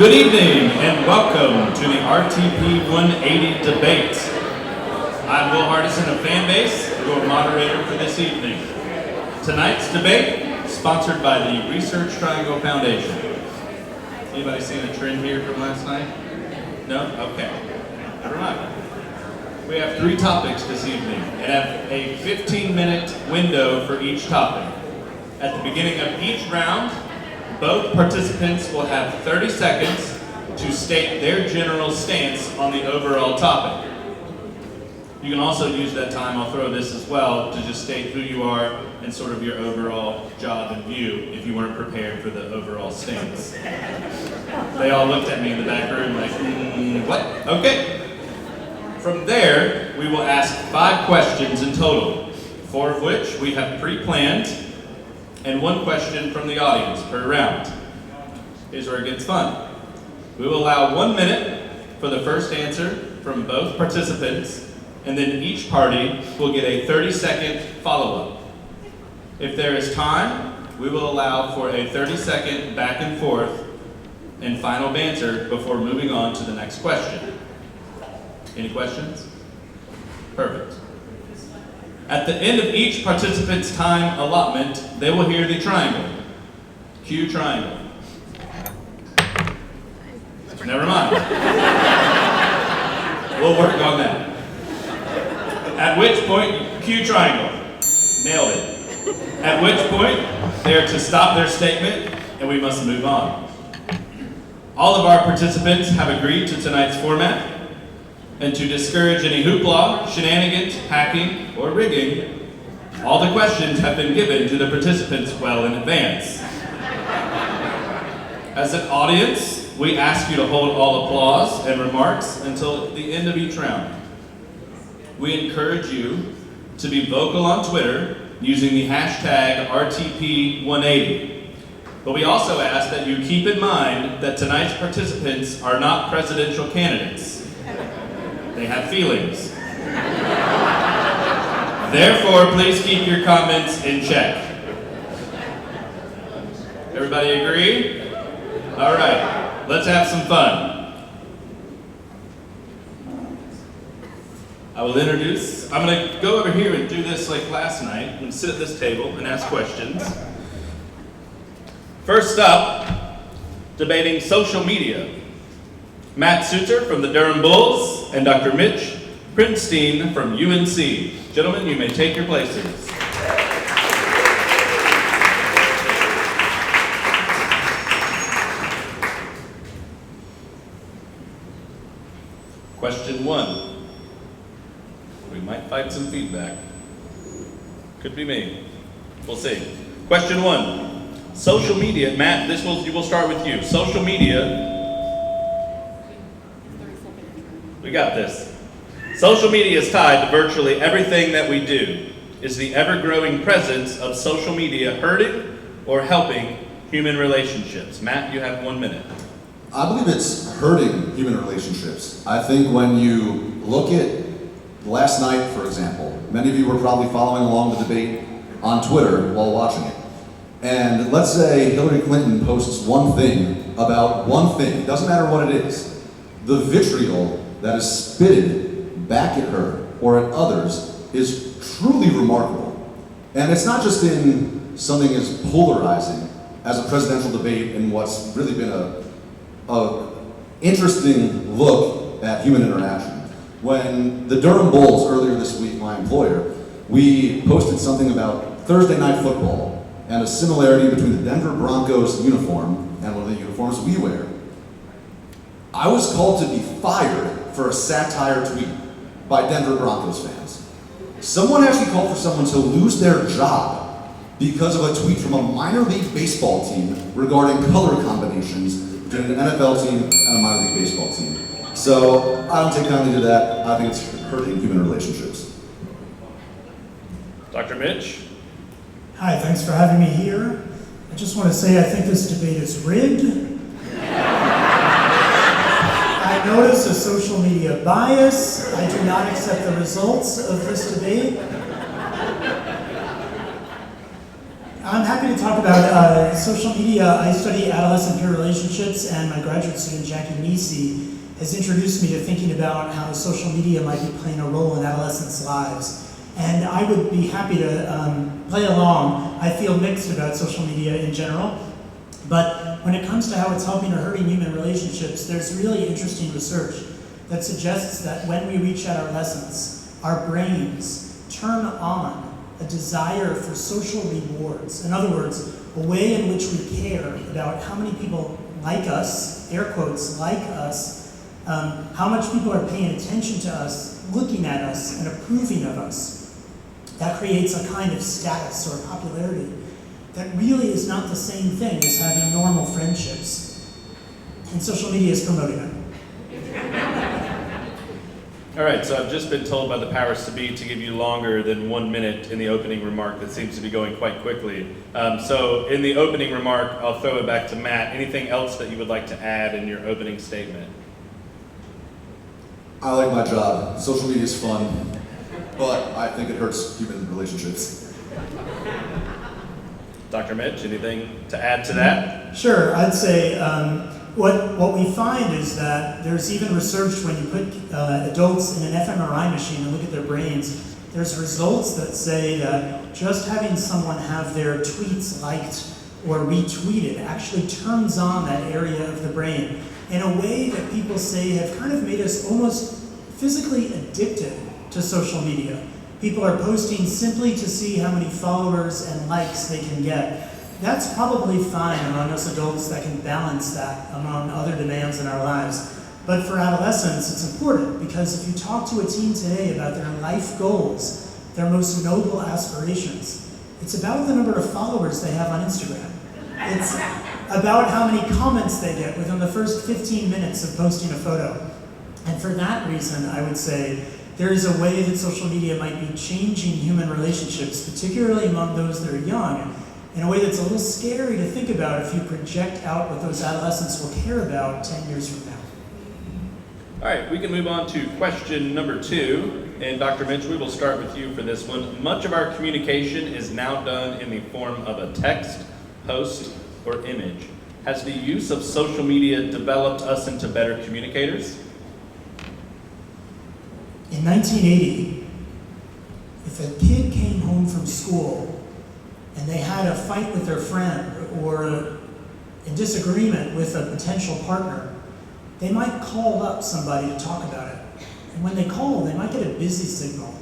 Good evening and welcome to the RTP 180 debate. I'm Will Hardison of Fanbase, your moderator for this evening. Tonight's debate, sponsored by the Research Triangle Foundation. Anybody seen a trend here from last night? No? Okay. Never mind. We have 3 topics this evening and have a 15-minute window for each topic. At the beginning of each round, both participants will have 30 seconds to state their general stance on the overall topic. You can also use that time, I'll throw this as well, to just state who you are and sort of your overall job and view if you weren't prepared for the overall stance. They all looked at me in the back room like, what? Okay. From there, we will ask 5 questions in total, 4 of which we have pre-planned, and 1 question from the audience per round. Here's where it gets fun. We will allow 1 minute for the first answer from both participants, and then each party will get a 30-second follow-up. If there is time, we will allow for a 30-second back and forth and final banter before moving on to the next question. Any questions? Perfect. At the end of each participant's time allotment, they will hear the triangle. Cue triangle. Never mind. We'll work on that. At which point, cue triangle. Nailed it. At which point, they are to stop their statement and we must move on. All of our participants have agreed to tonight's format. And to discourage any hoopla, shenanigans, hacking, or rigging, all the questions have been given to the participants well in advance. As an audience, we ask you to hold all applause and remarks until the end of each round. We encourage you to be vocal on Twitter using the hashtag RTP180. But we also ask that you keep in mind that tonight's participants are not presidential candidates. They have feelings. Therefore, please keep your comments in check. Everybody agree? All right, let's have some fun. I will introduce, I'm gonna go over here and do this like last night and sit at this table and ask questions. First up, debating social media. Matt Suter from the Durham Bulls and Dr. Mitch Prinstein from UNC. Gentlemen, you may take your places. Question 1. We might find some feedback. Could be me. We'll see. Question 1. Social media, Matt, we will start with you. Social media. We got this. Social media is tied to virtually everything that we do. Is the ever-growing presence of social media hurting or helping human relationships? Matt, you have 1 minute. I believe it's hurting human relationships. I think when you look at last night, for example, many of you were probably following along the debate on Twitter while watching it. And let's say Hillary Clinton posts one thing about one thing, it doesn't matter what it is. The vitriol that is spitted back at her or at others is truly remarkable. And it's not just in something as polarizing as a presidential debate in what's really been a interesting look at human interaction. When the Durham Bulls earlier this week, my employer, we posted something about Thursday night football and a similarity between the Denver Broncos uniform and one of the uniforms we wear. I was called to be fired for a satire tweet by Denver Broncos fans. Someone actually called for someone to lose their job because of a tweet from a minor league baseball team regarding color combinations between an NFL team and a minor league baseball team. So I don't take kindly to that. I think it's hurting human relationships. Dr. Mitch? Hi, thanks for having me here. I just want to say I think this debate is rigged. I notice a social media bias. I do not accept the results of this debate. I'm happy to talk about social media. I study adolescent peer relationships, and my graduate student, Jackie Nisi, has introduced me to thinking about how social media might be playing a role in adolescents' lives. And I would be happy to play along. I feel mixed about social media in general, but when it comes to how it's helping or hurting human relationships, there's really interesting research that suggests that when we reach adolescence, our brains turn on a desire for social rewards. In other words, a way in which we care about how many people like us, air quotes, like us, how much people are paying attention to us, looking at us, and approving of us. That creates a kind of status or popularity that really is not the same thing as having normal friendships. And social media is promoting it. All right, so I've just been told by the powers to be to give you longer than 1 minute in the opening remark. That seems to be going quite quickly. So in the opening remark, I'll throw it back to Matt. Anything else that you would like to add in your opening statement? I like my job. Social media is fun, but I think it hurts human relationships. Dr. Mitch, anything to add to that? Sure, I'd say what we find is that there's even research when you put adults in an fMRI machine and look at their brains, there's results that say that just having someone have their tweets liked or retweeted actually turns on that area of the brain in a way that people say have kind of made us almost physically addicted to social media. People are posting simply to see how many followers and likes they can get. That's probably fine among us adults that can balance that among other demands in our lives. But for adolescents, it's important because if you talk to a teen today about their life goals, their most noble aspirations, it's about the number of followers they have on Instagram. It's about how many comments they get within the first 15 minutes of posting a photo. And for that reason, I would say there is a way that social media might be changing human relationships, particularly among those that are young, in a way that's a little scary to think about if you project out what those adolescents will care about 10 years from now. All right, we can move on to question number 2. And Dr. Mitch, we will start with you for this one. Much of our communication is now done in the form of a text, post, or image. Has the use of social media developed us into better communicators? In 1980, if a kid came home from school and they had a fight with their friend or a disagreement with a potential partner, they might call up somebody to talk about it. And when they call, they might get a busy signal.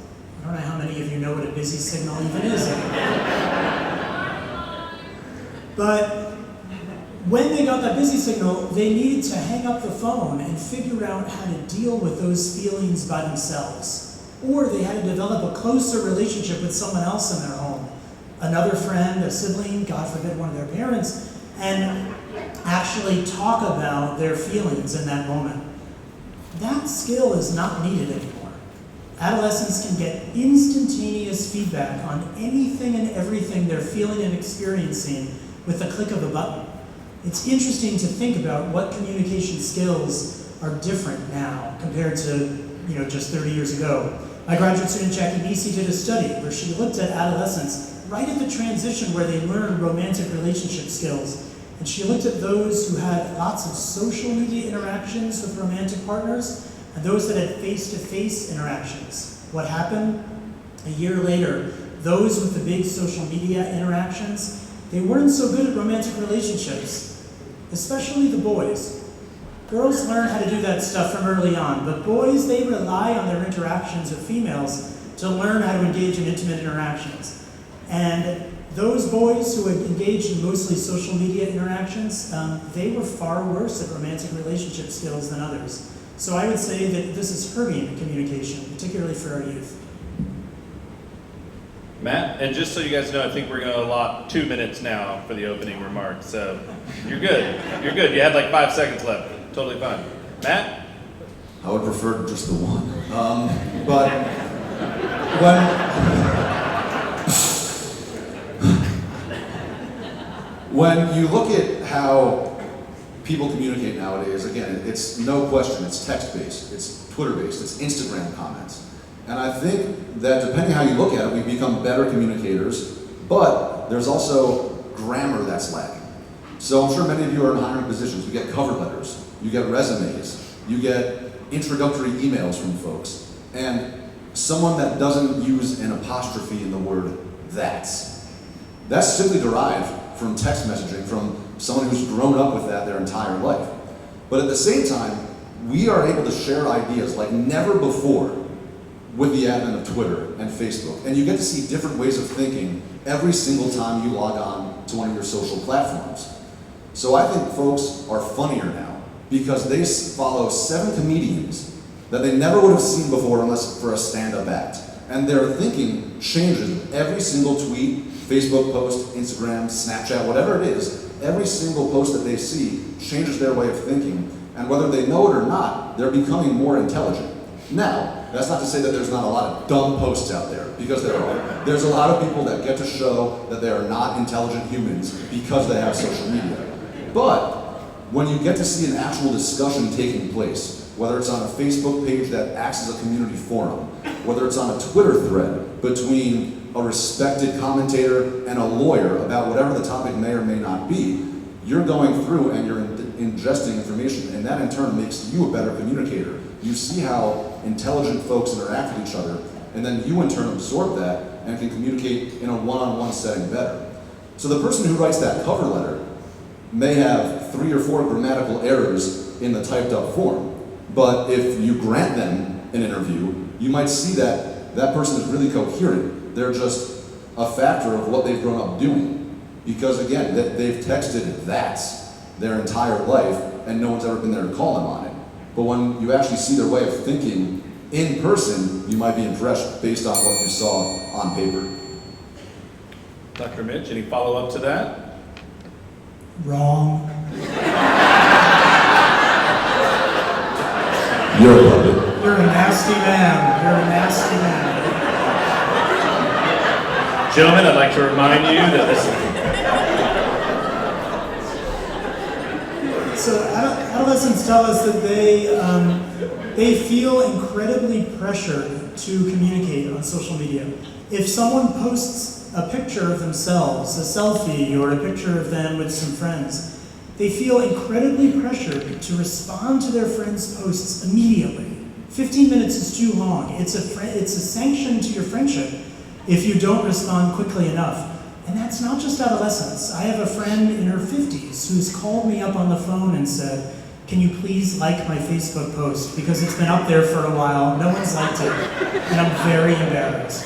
I don't know how many of you know what a busy signal even is anymore. But when they got that busy signal, they needed to hang up the phone and figure out how to deal with those feelings by themselves. Or they had to develop a closer relationship with someone else in their home. Another friend, a sibling, God forbid one of their parents, and actually talk about their feelings in that moment. That skill is not needed anymore. Adolescents can get instantaneous feedback on anything and everything they're feeling and experiencing with the click of a button. It's interesting to think about what communication skills are different now compared to just 30 years ago. My graduate student Jackie Nisi did a study where she looked at adolescents right at the transition where they learned romantic relationship skills. And she looked at those who had lots of social media interactions with romantic partners and those that had face-to-face interactions. What happened? A year later, those with the big social media interactions, they weren't so good at romantic relationships. Especially the boys. Girls learn how to do that stuff from early on, but boys, they rely on their interactions with females to learn how to engage in intimate interactions. And those boys who had engaged in mostly social media interactions, they were far worse at romantic relationship skills than others. So I would say that this is hurting communication, particularly for our youth. Matt, and just so you guys know, I think we're going to allot 2 minutes now for the opening remarks. So you're good. You're good. You had like 5 seconds left. Totally fine. Matt? I would prefer just the one. But when you look at how people communicate nowadays, again, it's no question, it's text-based, it's Twitter-based, it's Instagram comments. And I think that depending how you look at it, we've become better communicators, but But there's also grammar that's lacking. So I'm sure many of you are in hiring positions. You get cover letters, you get resumes, you get introductory emails from folks. And someone that doesn't use an apostrophe in the word that's simply derived from text messaging, from someone who's grown up with that their entire life. But at the same time, we are able to share ideas like never before with the advent of Twitter and Facebook. And you get to see different ways of thinking every single time you log on to one of your social platforms. So I think folks are funnier now because they follow 7 comedians that they never would have seen before unless for a stand-up act. And their thinking changes every single tweet, Facebook post, Instagram, Snapchat, whatever it is. Every single post that they see changes their way of thinking. And whether they know it or not, they're becoming more intelligent. Now, that's not to say that there's not a lot of dumb posts out there, because there are. There's a lot of people that get to show that they are not intelligent humans because they have social media. But when you get to see an actual discussion taking place, whether it's on a Facebook page that acts as a community forum, whether it's on a Twitter thread between a respected commentator and a lawyer about whatever the topic may or may not be, you're going through and you're ingesting information, and that in turn makes you a better communicator. You see how intelligent folks interact with each other, and then you in turn absorb that and can communicate in a one-on-one setting better. So the person who writes that cover letter may have 3 or 4 grammatical errors in the typed up form, but if you grant them an interview, you might see that that person is really coherent. They're just a factor of what they've grown up doing. Because again, they've texted that's their entire life, and no one's ever been there to call them on it. But when you actually see their way of thinking in person, you might be impressed based on what you saw on paper. Dr. Mitch, any follow-up to that? Wrong. You're a puppet. You're a nasty man. You're a nasty man. Gentlemen, I'd like to remind you that this So adolescents tell us that they feel incredibly pressured to communicate on social media. If someone posts a picture of themselves, a selfie, or a picture of them with some friends, they feel incredibly pressured to respond to their friends' posts immediately. 15 minutes is too long. It's a sanction to your friendship if you don't respond quickly enough. And that's not just adolescents. I have a friend in her 50s who's called me up on the phone and said, "Can you please like my Facebook post? Because it's been up there for a while, no one's liked it, and I'm very embarrassed."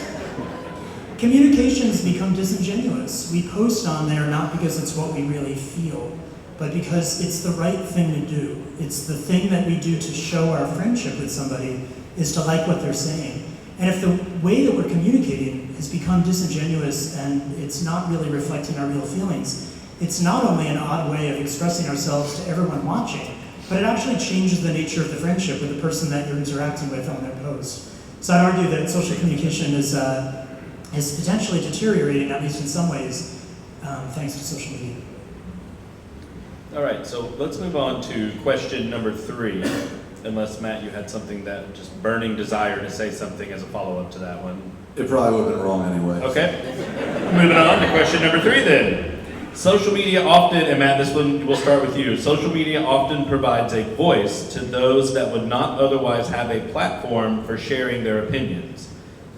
Communications become disingenuous. We post on there not because it's what we really feel, but because it's the right thing to do. It's the thing that we do to show our friendship with somebody is to like what they're saying. And if the way that we're communicating has become disingenuous and it's not really reflecting our real feelings, it's not only an odd way of expressing ourselves to everyone watching, but it actually changes the nature of the friendship with the person that you're interacting with on their post. So I'd argue that social communication is potentially deteriorating, at least in some ways, thanks to social media. All right, so let's move on to question number 3. Unless, Matt, you had something that just burning desire to say something as a follow-up to that one. It probably would have been wrong anyway. Okay. Moving on to question number 3 then. Social media often, and Matt, this one will start with you. Social media often provides a voice to those that would not otherwise have a platform for sharing their opinions.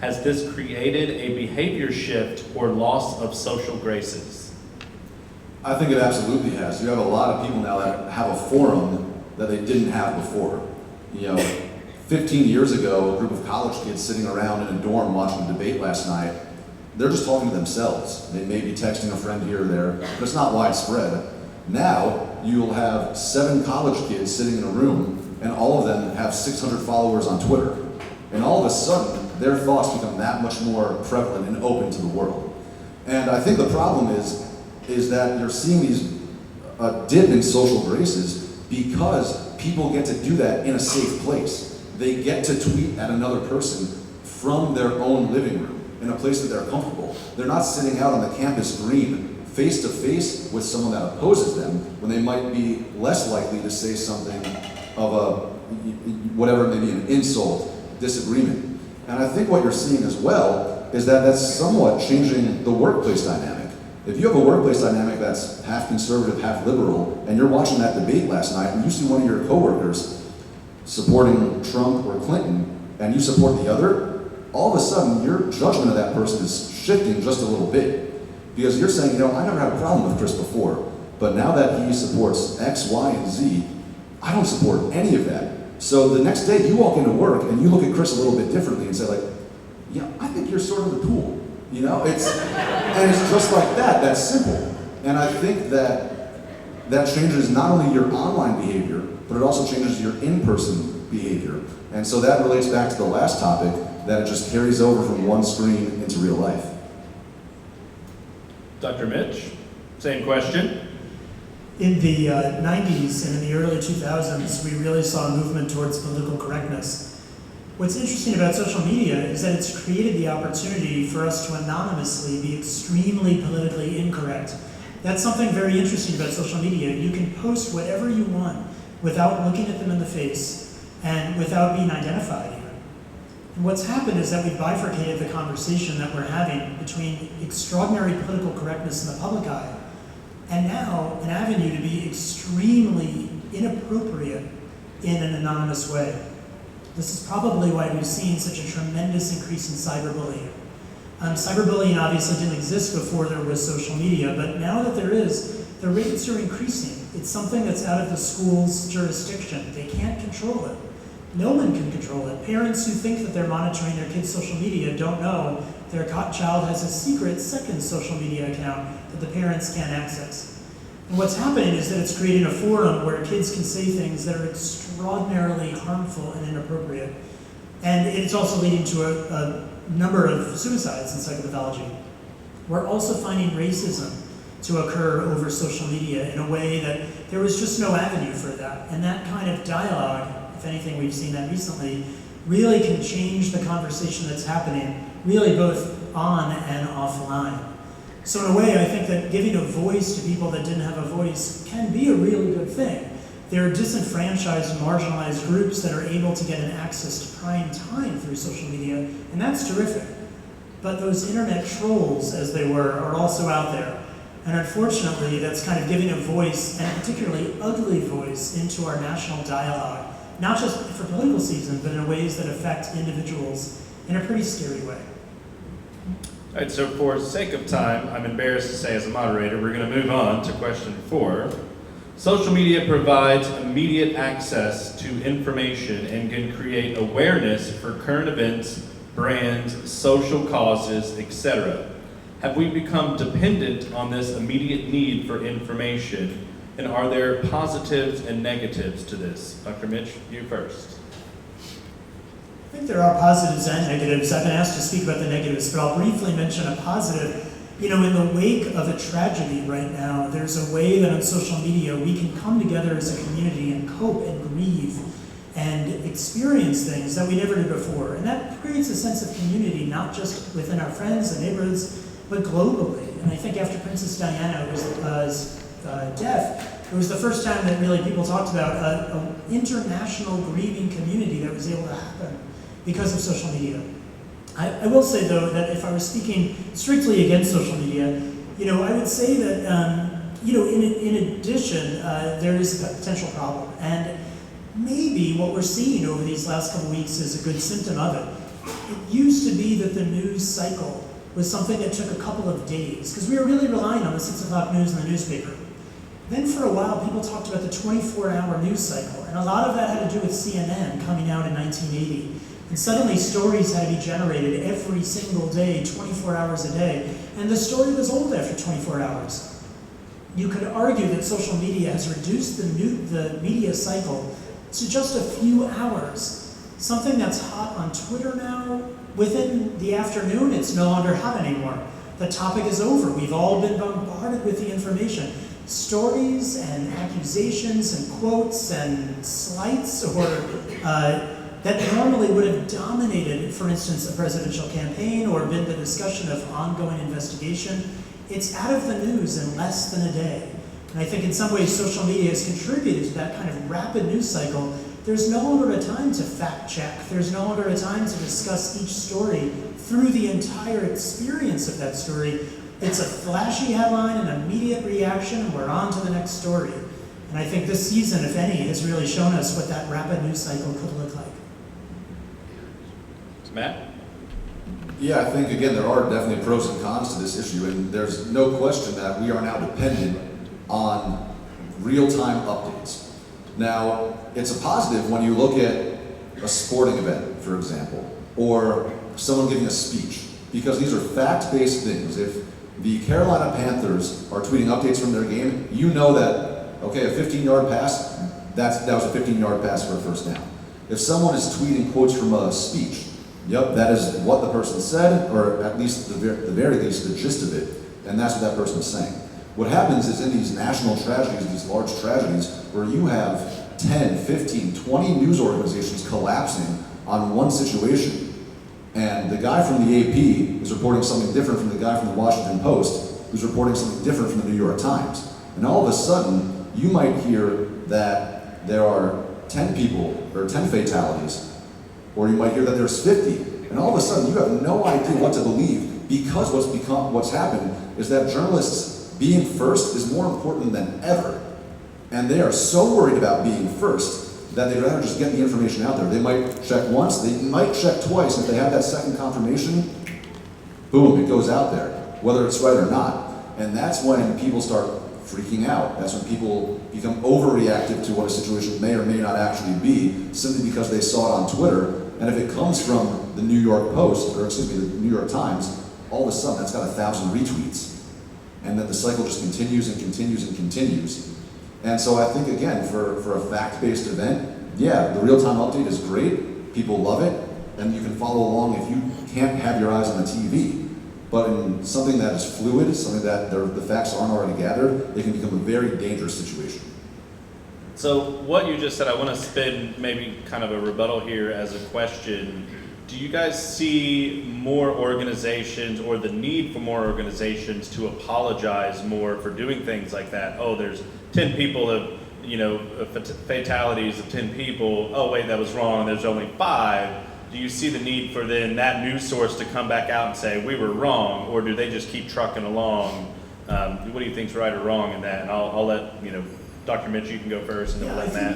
Has this created a behavior shift or loss of social graces? I think it absolutely has. You have a lot of people now that have a forum that they didn't have before. 15 years ago, a group of college kids sitting around in a dorm watching a debate last night, they're just talking to themselves. They may be texting a friend here or there, but it's not widespread. Now, you'll have 7 college kids sitting in a room, and all of them have 600 followers on Twitter. And all of a sudden, their thoughts become that much more prevalent and open to the world. And I think the problem is that you're seeing these dip in social graces because people get to do that in a safe place. They get to tweet at another person from their own living room in a place that they're comfortable. They're not sitting out on the campus green face to face with someone that opposes them when they might be less likely to say something of a, whatever, maybe an insult, disagreement. And I think what you're seeing as well is that that's somewhat changing the workplace dynamic. If you have a workplace dynamic that's half conservative, half liberal, and you're watching that debate last night, and you see one of your coworkers supporting Trump or Clinton, and you support the other, all of a sudden your judgment of that person is shifting just a little bit. Because you're saying, I never had a problem with Chris before, but now that he supports X, Y, and Z, I don't support any of that. So the next day you walk into work and you look at Chris a little bit differently and say like, yeah, I think you're sort of the tool. And it's just like that, that's simple. And I think that changes not only your online behavior, but it also changes your in-person behavior. And so that relates back to the last topic, that it just carries over from one screen into real life. Dr. Mitch, same question. In the 90s and in the early 2000s, we really saw a movement towards political correctness. What's interesting about social media is that it's created the opportunity for us to anonymously be extremely politically incorrect. That's something very interesting about social media. You can post whatever you want without looking at them in the face and without being identified even. And what's happened is that we've bifurcated the conversation that we're having between extraordinary political correctness in the public eye and now an avenue to be extremely inappropriate in an anonymous way. This is probably why we've seen such a tremendous increase in cyberbullying. Cyberbullying obviously didn't exist before there was social media, but now that there is, the rates are increasing. It's something that's out of the school's jurisdiction. They can't control it. No one can control it. Parents who think that they're monitoring their kids' social media don't know their child has a secret second social media account that the parents can't access. And what's happening is that it's creating a forum where kids can say things that are extraordinarily harmful and inappropriate. And it's also leading to a number of suicides in psychopathology. We're also finding racism to occur over social media in a way that there was just no avenue for that. And that kind of dialogue, if anything, we've seen that recently, really can change the conversation that's happening, really both on and offline. So in a way, I think that giving a voice to people that didn't have a voice can be a really good thing. There are disenfranchised, marginalized groups that are able to get an access to prime time through social media, and that's terrific. But those internet trolls, as they were, are also out there. And unfortunately, that's kind of giving a voice, and a particularly ugly voice, into our national dialogue, not just for political season, but in ways that affect individuals in a pretty scary way. All right, so for sake of time, I'm embarrassed to say as a moderator, we're going to move on to question 4. Social media provides immediate access to information and can create awareness for current events, brands, social causes, etc. Have we become dependent on this immediate need for information? And are there positives and negatives to this? Dr. Mitch, you first. I think there are positives and negatives. I've been asked to speak about the negatives, but I'll briefly mention a positive. In the wake of a tragedy right now, there's a way that on social media we can come together as a community and cope and grieve and experience things that we never did before. And that creates a sense of community, not just within our friends and neighborhoods, but globally. And I think after Princess Diana's death, it was the first time that really people talked about an international grieving community that was able to happen because of social media. I will say, though, that if I were speaking strictly against social media, I would say that, in addition, there is a potential problem. And maybe what we're seeing over these last couple weeks is a good symptom of it. It used to be that the news cycle was something that took a couple of days, because we were really relying on the 6 o'clock news in the newspaper. Then for a while, people talked about the 24-hour news cycle, and a lot of that had to do with CNN coming out in 1980. And suddenly stories had to be generated every single day, 24 hours a day, and the story was old after 24 hours. You could argue that social media has reduced the media cycle to just a few hours. Something that's hot on Twitter now, within the afternoon, it's no longer hot anymore. The topic is over. We've all been bombarded with the information. Stories and accusations and quotes and slights or that normally would have dominated, for instance, a presidential campaign or been the discussion of ongoing investigation, it's out of the news in less than a day. And I think in some ways social media has contributed to that kind of rapid news cycle. There's no longer a time to fact check. There's no longer a time to discuss each story through the entire experience of that story. It's a flashy headline, an immediate reaction, and we're on to the next story. And I think this season, if any, has really shown us what that rapid news cycle could look like. Matt? Yeah, I think, again, there are definitely pros and cons to this issue, and there's no question that we are now dependent on real-time updates. Now, it's a positive when you look at a sporting event, for example, or someone giving a speech, because these are fact-based things. If the Carolina Panthers are tweeting updates from their game, you know that, okay, a 15-yard pass, that was a 15-yard pass for a first down. If someone is tweeting quotes from a speech, yep, that is what the person said, or at least the very least the gist of it, and that's what that person is saying. What happens is in these national tragedies, these large tragedies, where you have 10, 15, 20 news organizations collapsing on one situation, and the guy from the AP is reporting something different from the guy from the Washington Post, who's reporting something different from the New York Times. And all of a sudden, you might hear that there are 10 people, or 10 fatalities, or you might hear that there's 50. And all of a sudden, you have no idea what to believe, because what's happened is that journalists being first is more important than ever. And they are so worried about being first that they'd rather just get the information out there. They might check once, they might check twice, and if they have that second confirmation, boom, it goes out there, whether it's right or not. And that's when people start freaking out. That's when people become overreactive to what a situation may or may not actually be, simply because they saw it on Twitter. And if it comes from the New York Post, or excuse me, the New York Times, all of a sudden that's got 1,000 retweets. And then the cycle just continues and continues and continues. And so I think, again, for a fact-based event, yeah, the real-time update is great. People love it, and you can follow along if you can't have your eyes on the TV. But in something that is fluid, something that the facts aren't already gathered, it can become a very dangerous situation. So what you just said, I want to spin maybe kind of a rebuttal here as a question. Do you guys see more organizations, or the need for more organizations to apologize more for doing things like that? Oh, there's 10 people have, fatalities of 10 people. Oh wait, that was wrong, there's only 5. Do you see the need for then that news source to come back out and say, we were wrong, or do they just keep trucking along? What do you think's right or wrong in that? And I'll let, Dr. Mitch, you can go first, and then we'll let Matt.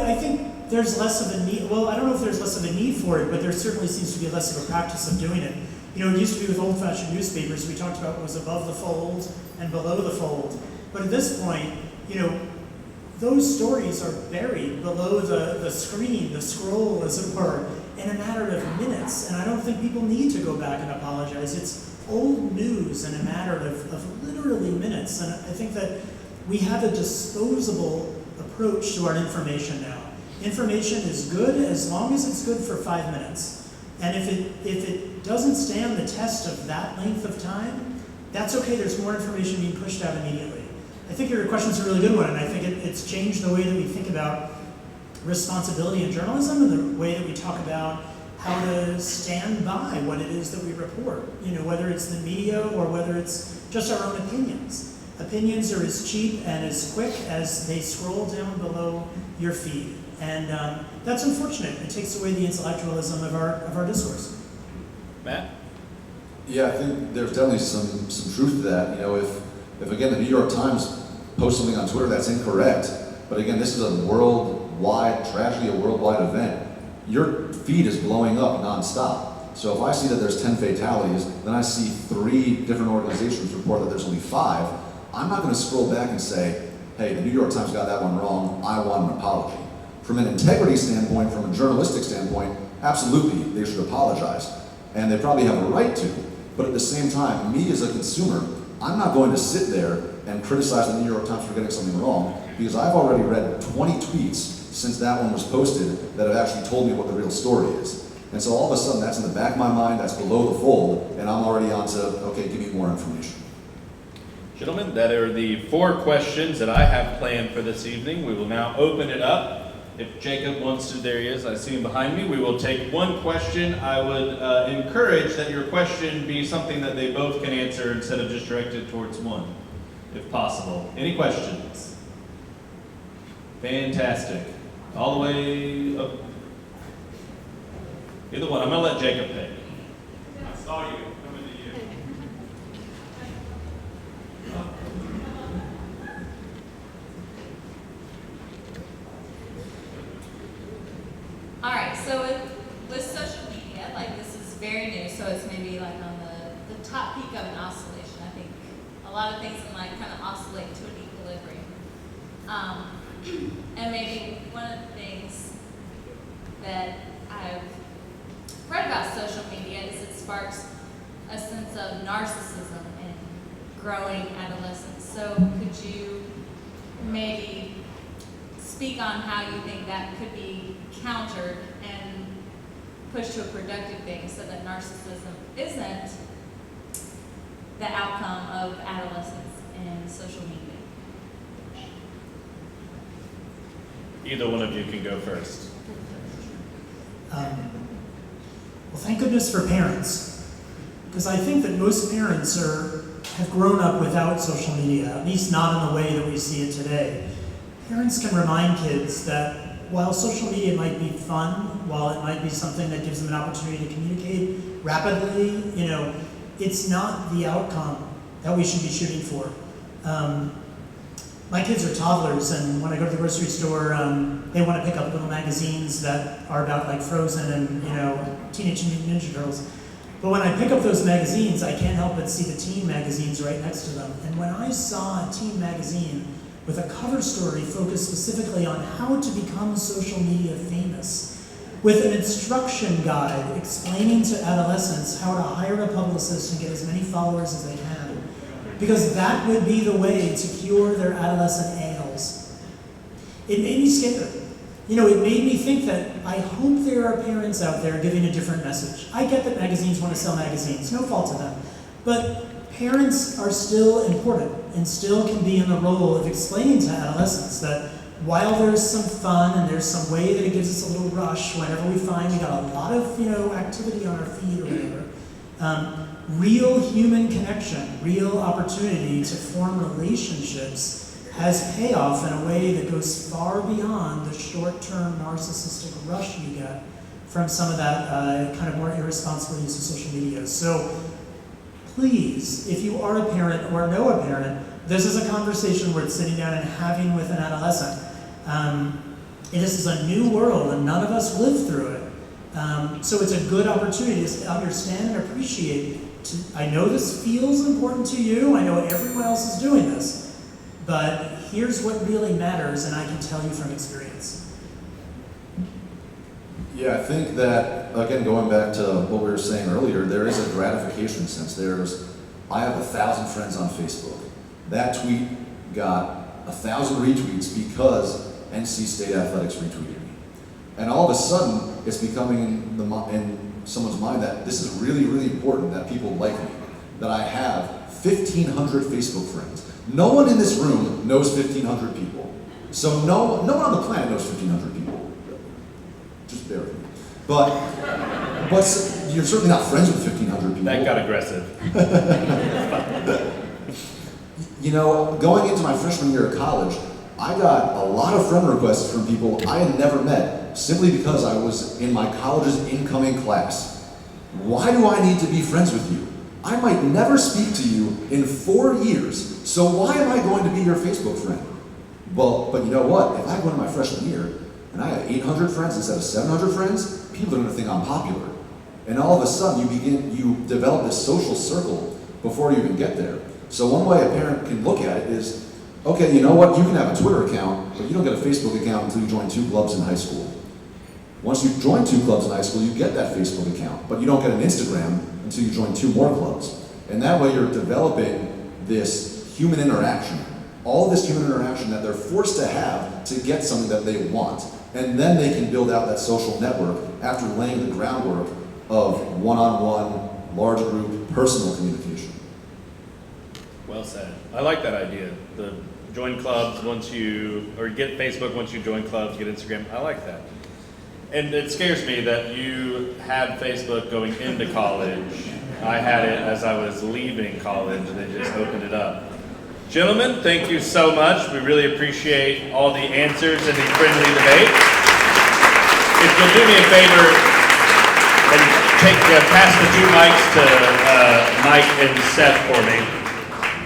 I think there's less of a need, well, I don't know if there's less of a need for it, but there certainly seems to be less of a practice of doing it. It used to be with old-fashioned newspapers, we talked about what was above the fold and below the fold. But at this point, those stories are buried below the screen, the scroll, as it were, in a matter of minutes. And I don't think people need to go back and apologize. It's old news in a matter of literally minutes. And I think that we have a disposable approach to our information now. Information is good as long as it's good for 5 minutes. And if it doesn't stand the test of that length of time, that's okay. There's more information being pushed out immediately. I think your question's a really good one, and I think it's changed the way that we think about responsibility in journalism, and the way that we talk about how to stand by what it is that we report. Whether it's the media or whether it's just our own opinions. Opinions are as cheap and as quick as they scroll down below your feed. And that's unfortunate. It takes away the intellectualism of our discourse. Matt? Yeah, I think there's definitely some truth to that. If again the New York Times posts something on Twitter that's incorrect, but again this is a worldwide tragedy, a worldwide event, your feed is blowing up nonstop. So if I see that there's 10 fatalities, then I see 3 different organizations report that there's only 5, I'm not going to scroll back and say, hey, the New York Times got that one wrong, I want an apology. From an integrity standpoint, from a journalistic standpoint, absolutely, they should apologize. And they probably have a right to. But at the same time, me as a consumer, I'm not going to sit there and criticize the New York Times for getting something wrong, because I've already read 20 tweets since that one was posted that have actually told me what the real story is. And so all of a sudden, that's in the back of my mind, that's below the fold, and I'm already on to, okay, give me more information. Gentlemen, that are the 4 questions that I have planned for this evening. We will now open it up. If Jacob wants to, there he is, I see him behind me. We will take one question. I would encourage that your question be something that they both can answer instead of just directed towards one, if possible. Any questions? Fantastic. All the way up. Either one. I'm going to let Jacob pick. I saw you coming to you. So with social media, like this is very new, so it's maybe like on the top peak of an oscillation. I think a lot of things in life kind of oscillate to an equilibrium. And maybe one of the things that I've read about social media is it sparks a sense of narcissism in growing adolescents. So could you maybe speak on how you think that could be countered and pushed to a productive thing so that narcissism isn't the outcome of adolescence and social media? Either one of you can go first. Well, thank goodness for parents, because I think that most parents have grown up without social media, at least not in the way that we see it today. Parents can remind kids that while social media might be fun, while it might be something that gives them an opportunity to communicate rapidly, it's not the outcome that we should be shooting for. My kids are toddlers, and when I go to the grocery store, they want to pick up little magazines that are about like Frozen and Teenage Mutant Ninja Turtles. But when I pick up those magazines, I can't help but see the teen magazines right next to them. And when I saw a teen magazine with a cover story focused specifically on how to become social media famous, with an instruction guide explaining to adolescents how to hire a publicist and get as many followers as they can, because that would be the way to cure their adolescent ails, it made me scared. It made me think that I hope there are parents out there giving a different message. I get that magazines want to sell magazines, no fault to them. But parents are still important and still can be in the role of explaining to adolescents that while there's some fun and there's some way that it gives us a little rush whenever we find we got a lot of activity on our feed or whatever, real human connection, real opportunity to form relationships has payoff in a way that goes far beyond the short-term narcissistic rush you get from some of that kind of more irresponsible use of social media. So please, if you are a parent or know a parent, this is a conversation worth sitting down and having with an adolescent. This is a new world and none of us lived through it. So it's a good opportunity to understand and appreciate. I know this feels important to you, I know everyone else is doing this, but here's what really matters, and I can tell you from experience. Yeah, I think that, again, going back to what we were saying earlier, there is a gratification sense. I have 1,000 friends on Facebook. That tweet got 1,000 retweets because NC State Athletics retweeted me. And all of a sudden, it's becoming in someone's mind that this is really, really important that people like me, that I have 1,500 Facebook friends. No one in this room knows 1,500 people. So no one on the planet knows 1,500 people. Just bear with me. But you're certainly not friends with 1,500 people. That got aggressive. Going into my freshman year of college, I got a lot of friend requests from people I had never met, simply because I was in my college's incoming class. Why do I need to be friends with you? I might never speak to you in 4 years, so why am I going to be your Facebook friend? Well, but you know what? If I go into my freshman year and I have 800 friends instead of 700 friends, people are going to think I'm popular. And all of a sudden, you develop this social circle before you even get there. So one way a parent can look at it is, okay, you know what? You can have a Twitter account, but you don't get a Facebook account until you join 2 clubs in high school. Once you join 2 clubs in high school, you get that Facebook account, but you don't get an Instagram until you join 2 more clubs. And that way you're developing this human interaction, all this human interaction that they're forced to have to get something that they want. And then they can build out that social network after laying the groundwork of one-on-one, large group, personal communication. Well said. I like that idea. The join clubs or get Facebook once you join clubs, get Instagram. I like that. And it scares me that you had Facebook going into college. I had it as I was leaving college, and they just opened it up. Gentlemen, thank you so much. We really appreciate all the answers and the friendly debate. If you'll do me a favor and pass the 2 mics to Mike and Seth for me.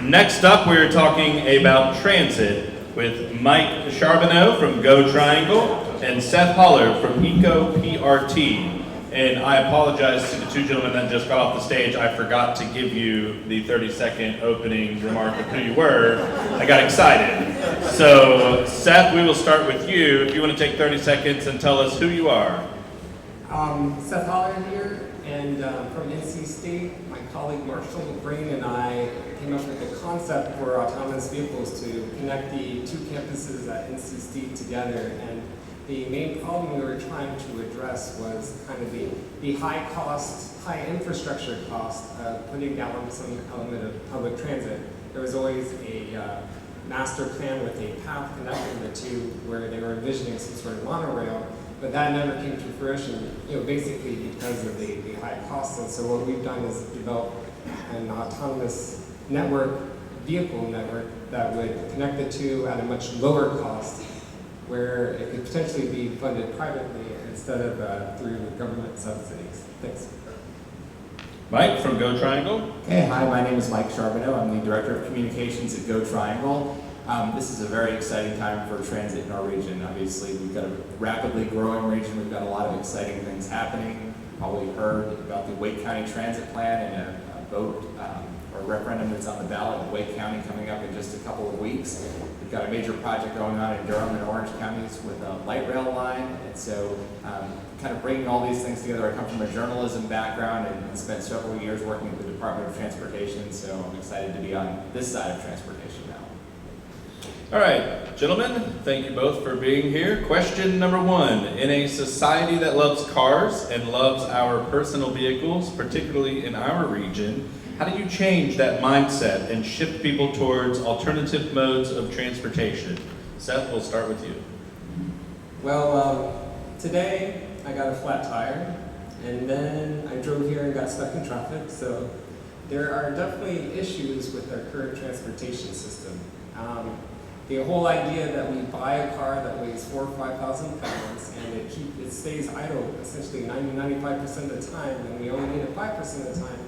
Next up, we're talking about transit with Mike Charbonneau from Go Triangle and Seth Holler from Eco PRT. And I apologize to the two gentlemen that just got off the stage. I forgot to give you the 30-second opening remark of who you were. I got excited. So, Seth, we will start with you. If you want to take 30 seconds and tell us who you are. Seth Holler here, and from NC State. My colleague Marshall Brain and I came up with the concept for autonomous vehicles to connect the two campuses at NC State together. And the main problem we were trying to address was kind of the high cost, high infrastructure cost of putting down some element of public transit. There was always a master plan with a path connecting the two where they were envisioning some sort of monorail, but that never came to fruition, basically because of the high costs. And so what we've done is develop an autonomous vehicle network that would connect the two at a much lower cost, where it could potentially be funded privately instead of through government subsidies. Thanks. Mike from Go Triangle. Hey, hi, my name is Mike Charbonneau. I'm the Director of Communications at Go Triangle. This is a very exciting time for transit in our region. Obviously, we've got a rapidly growing region. We've got a lot of exciting things happening. Probably heard about the Wake County Transit Plan and a vote or a referendum that's on the ballot in Wake County coming up in just a couple of weeks. We've got a major project going on in Durham and Orange counties with a light rail line. And so kind of bringing all these things together. I come from a journalism background and spent several years working with the Department of Transportation. So I'm excited to be on this side of transportation now. All right, gentlemen, thank you both for being here. Question number one. In a society that loves cars and loves our personal vehicles, particularly in our region, how do you change that mindset and shift people towards alternative modes of transportation? Seth, we'll start with you. Well, today I got a flat tire, and then I drove here and got stuck in traffic. So there are definitely issues with our current transportation system. The whole idea that we buy a car that weighs 4,000 or 5,000 pounds and it stays idle essentially 90-95% of the time, and we only need it 5% of the time,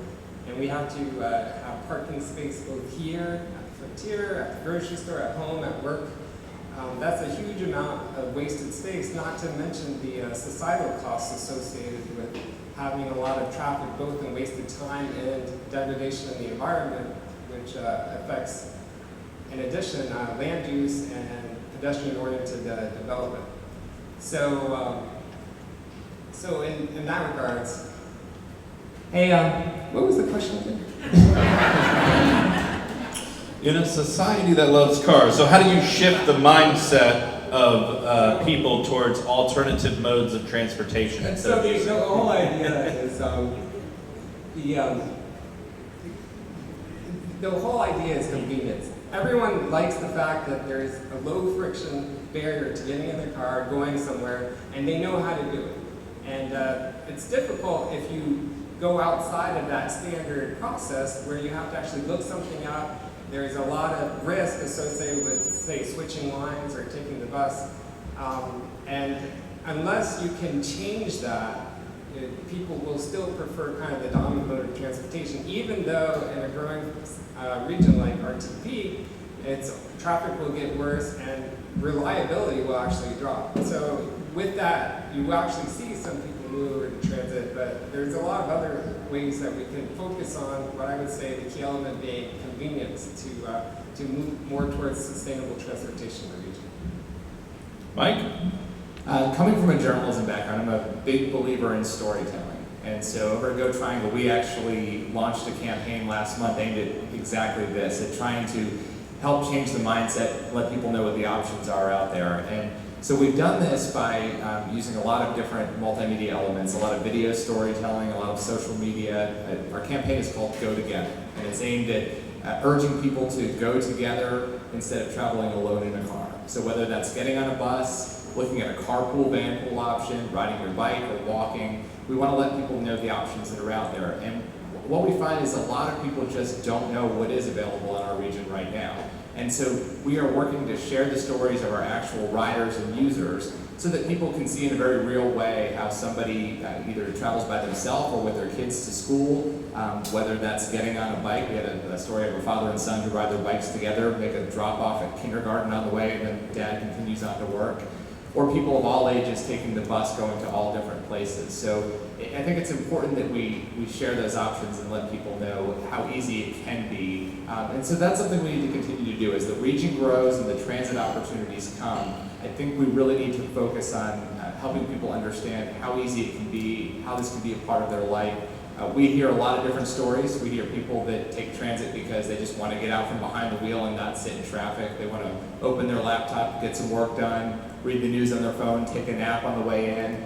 and we have to have parking space both here, at the Frontier, at the grocery store, at home, at work. That's a huge amount of wasted space, not to mention the societal costs associated with having a lot of traffic, both in wasted time and degradation of the environment, which affects, in addition, land use and pedestrian-oriented development. So in that regards, hey, what was the question again? In a society that loves cars, so how do you shift the mindset of people towards alternative modes of transportation? And so the whole idea is the whole idea is convenience. Everyone likes the fact that there is a low friction barrier to getting in their car, going somewhere, and they know how to do it. And it's difficult if you go outside of that standard process where you have to actually look something up. There's a lot of risk associated with, say, switching lines or taking the bus. And unless you can change that, people will still prefer kind of the dominant mode of transportation, even though in a growing region like RTP, traffic will get worse and reliability will actually drop. So with that, you will actually see some people move over to transit, but there's a lot of other ways that we can focus on what I would say the key element being convenience to move more towards sustainable transportation in the region. Mike? Coming from a journalism background, I'm a big believer in storytelling. And so over at Go Triangle, we actually launched a campaign last month aimed at exactly this, at trying to help change the mindset, let people know what the options are out there. And so we've done this by using a lot of different multimedia elements, a lot of video storytelling, a lot of social media. Our campaign is called Go Together, and it's aimed at urging people to go together instead of traveling alone in a car. So whether that's getting on a bus, looking at a carpool, vanpool option, riding your bike, or walking, we want to let people know the options that are out there. And what we find is a lot of people just don't know what is available in our region right now. And so we are working to share the stories of our actual riders and users so that people can see in a very real way how somebody either travels by themselves or with their kids to school, whether that's getting on a bike. We had a story of a father and son who ride their bikes together, make a drop off at kindergarten on the way, and then dad continues on to work. Or people of all ages taking the bus going to all different places. So I think it's important that we share those options and let people know how easy it can be. And so that's something we need to continue to do. As the region grows and the transit opportunities come, I think we really need to focus on helping people understand how easy it can be, how this can be a part of their life. We hear a lot of different stories. We hear people that take transit because they just want to get out from behind the wheel and not sit in traffic. They want to open their laptop, get some work done, read the news on their phone, take a nap on the way in,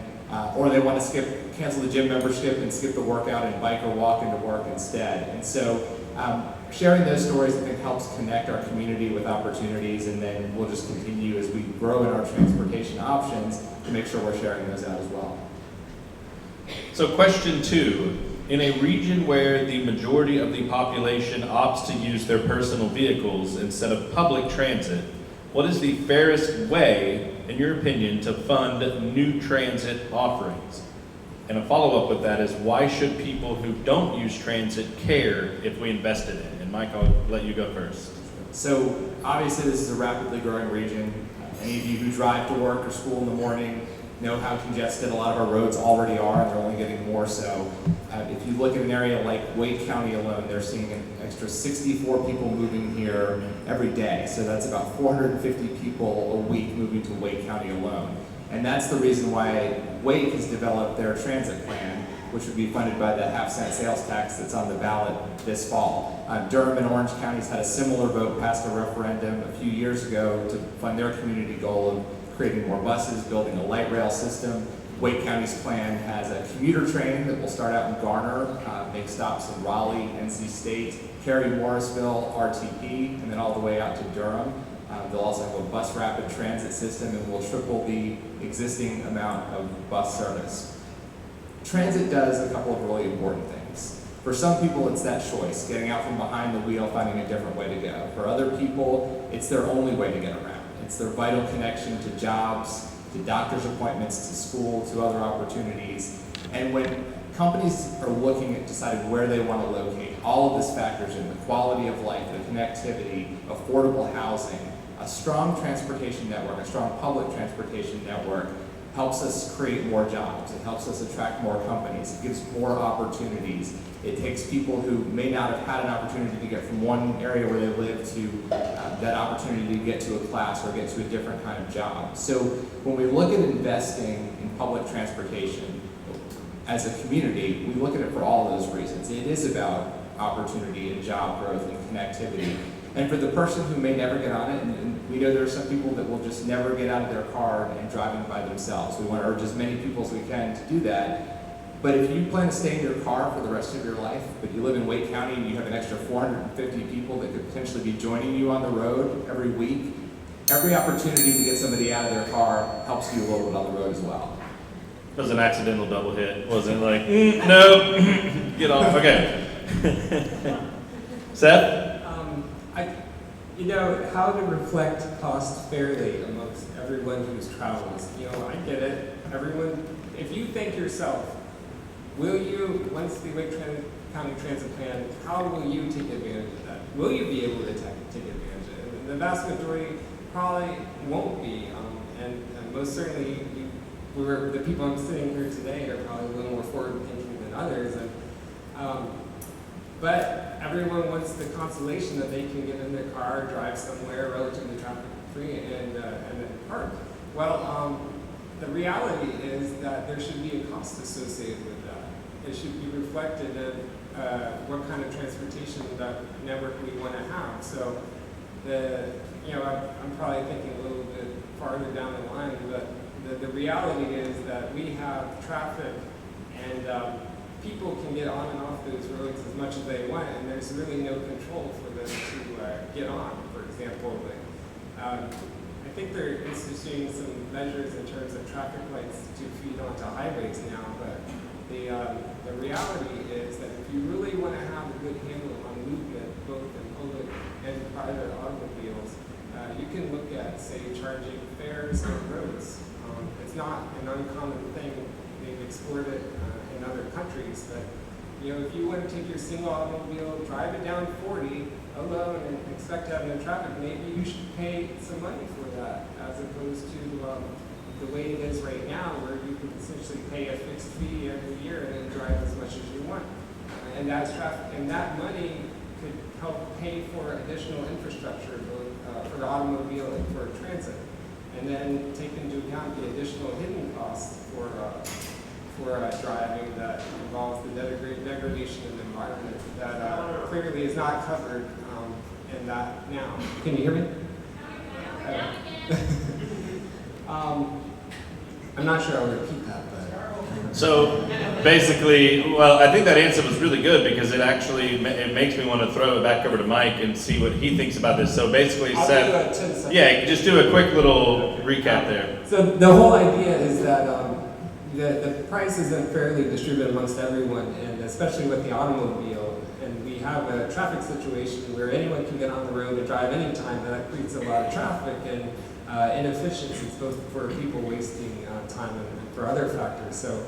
or they want to cancel the gym membership and skip the workout and bike or walk into work instead. And so sharing those stories, I think, helps connect our community with opportunities, and then we'll just continue as we grow in our transportation options to make sure we're sharing those out as well. So question 2, in a region where the majority of the population opts to use their personal vehicles instead of public transit, what is the fairest way, in your opinion, to fund new transit offerings? And a follow-up with that is, why should people who don't use transit care if we invested in it? And Mike, I'll let you go first. So obviously this is a rapidly growing region. Any of you who drive to work or school in the morning know how congested a lot of our roads already are, and they're only getting more so. If you look at an area like Wake County alone, they're seeing an extra 64 people moving here every day. So that's about 450 people a week moving to Wake County alone. And that's the reason why Wake has developed their transit plan, which would be funded by the half-cent sales tax that's on the ballot this fall. Durham and Orange counties had a similar vote passed a referendum a few years ago to fund their community goal of creating more buses, building a light rail system. Wake County's plan has a commuter train that will start out in Garner, make stops in Raleigh, NC State, Cary, Morrisville, RTP, and then all the way out to Durham. They'll also have a bus rapid transit system, and will triple the existing amount of bus service. Transit does a couple of really important things. For some people, it's that choice, getting out from behind the wheel, finding a different way to go. For other people, it's their only way to get around. It's their vital connection to jobs, to doctor's appointments, to school, to other opportunities. And when companies are looking at deciding where they want to locate, all of this factors in: the quality of life, the connectivity, affordable housing. A strong transportation network, a strong public transportation network helps us create more jobs. It helps us attract more companies. It gives more opportunities. It takes people who may not have had an opportunity to get from one area where they live to that opportunity to get to a class or get to a different kind of job. So when we look at investing in public transportation as a community, we look at it for all those reasons. It is about opportunity and job growth and connectivity. And for the person who may never get on it, and we know there are some people that will just never get out of their car and driving by themselves. We want to urge as many people as we can to do that. But if you plan to stay in your car for the rest of your life, but you live in Wake County and you have an extra 450 people that could potentially be joining you on the road every week, every opportunity to get somebody out of their car helps you a little bit on the road as well. It was an accidental double hit. Wasn't like, no, get off. Okay. Seth? You know, how to reflect cost fairly amongst everyone who's travels. You know, I get it. Everyone, if you think yourself, will you, once the Wake County Transit Plan, how will you take advantage of that? Will you be able to take advantage of it? And the vast majority probably won't be. And most certainly, the people I'm sitting here today are probably a little more forward-thinking than others. But everyone wants the consolation that they can get in their car, drive somewhere relatively traffic-free, and then park. Well, the reality is that there should be a cost associated with that. It should be reflected in what kind of transportation that network we want to have. So, I'm probably thinking a little bit farther down the line, but the reality is that we have traffic and people can get on and off those roads as much as they want, and there's really no control for them to get on, for example. I think they're instituting some measures in terms of traffic lights to feed onto highways now, but the reality is that if you really want to have a good handle on movement, both in public and private automobiles, you can look at, say, charging fares on roads. It's not an uncommon thing. They've explored it in other countries, but if you want to take your single automobile, drive it down 40 alone and expect to have no traffic, maybe you should pay some money for that, as opposed to the way it is right now, where you can essentially pay a fixed fee every year and then drive as much as you want. And that's traffic, and that money could help pay for additional infrastructure, both for the automobile and for transit. And then take into account the additional hidden costs for driving that involves the degradation of the environment that clearly is not covered in that now. Can you hear me? I'm not sure I'll repeat that, but. So basically, well, I think that answer was really good because it makes me want to throw it back over to Mike and see what he thinks about this. So basically, I'll Seth, do a 10 second. yeah, just do a quick little recap there. So the whole idea is that the price isn't fairly distributed amongst everyone, and especially with the automobile. And we have a traffic situation where anyone can get on the road and drive anytime, and that creates a lot of traffic and inefficiencies, both for people wasting time and for other factors. So,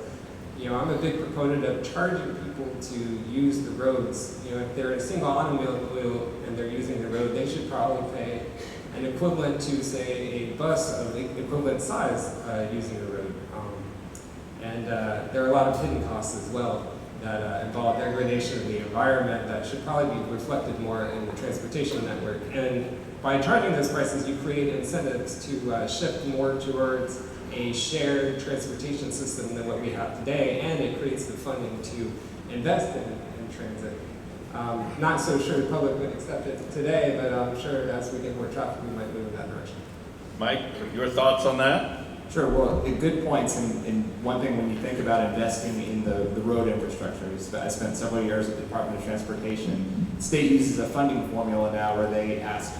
I'm a big proponent of charging people to use the roads. If they're in a single automobile and they're using the road, they should probably pay an equivalent to, say, a bus of the equivalent size using the road. And there are a lot of hidden costs as well that involve degradation of the environment that should probably be reflected more in the transportation network. And by charging those prices, you create incentives to shift more towards a shared transportation system than what we have today, and it creates the funding to invest in transit. Not so sure the public would accept it today, but I'm sure as we get more traffic, we might move in that direction. Mike, your thoughts on that? Sure, well, good points, and one thing when you think about investing in the road infrastructure, I spent several years at the Department of Transportation. The state uses a funding formula now where they ask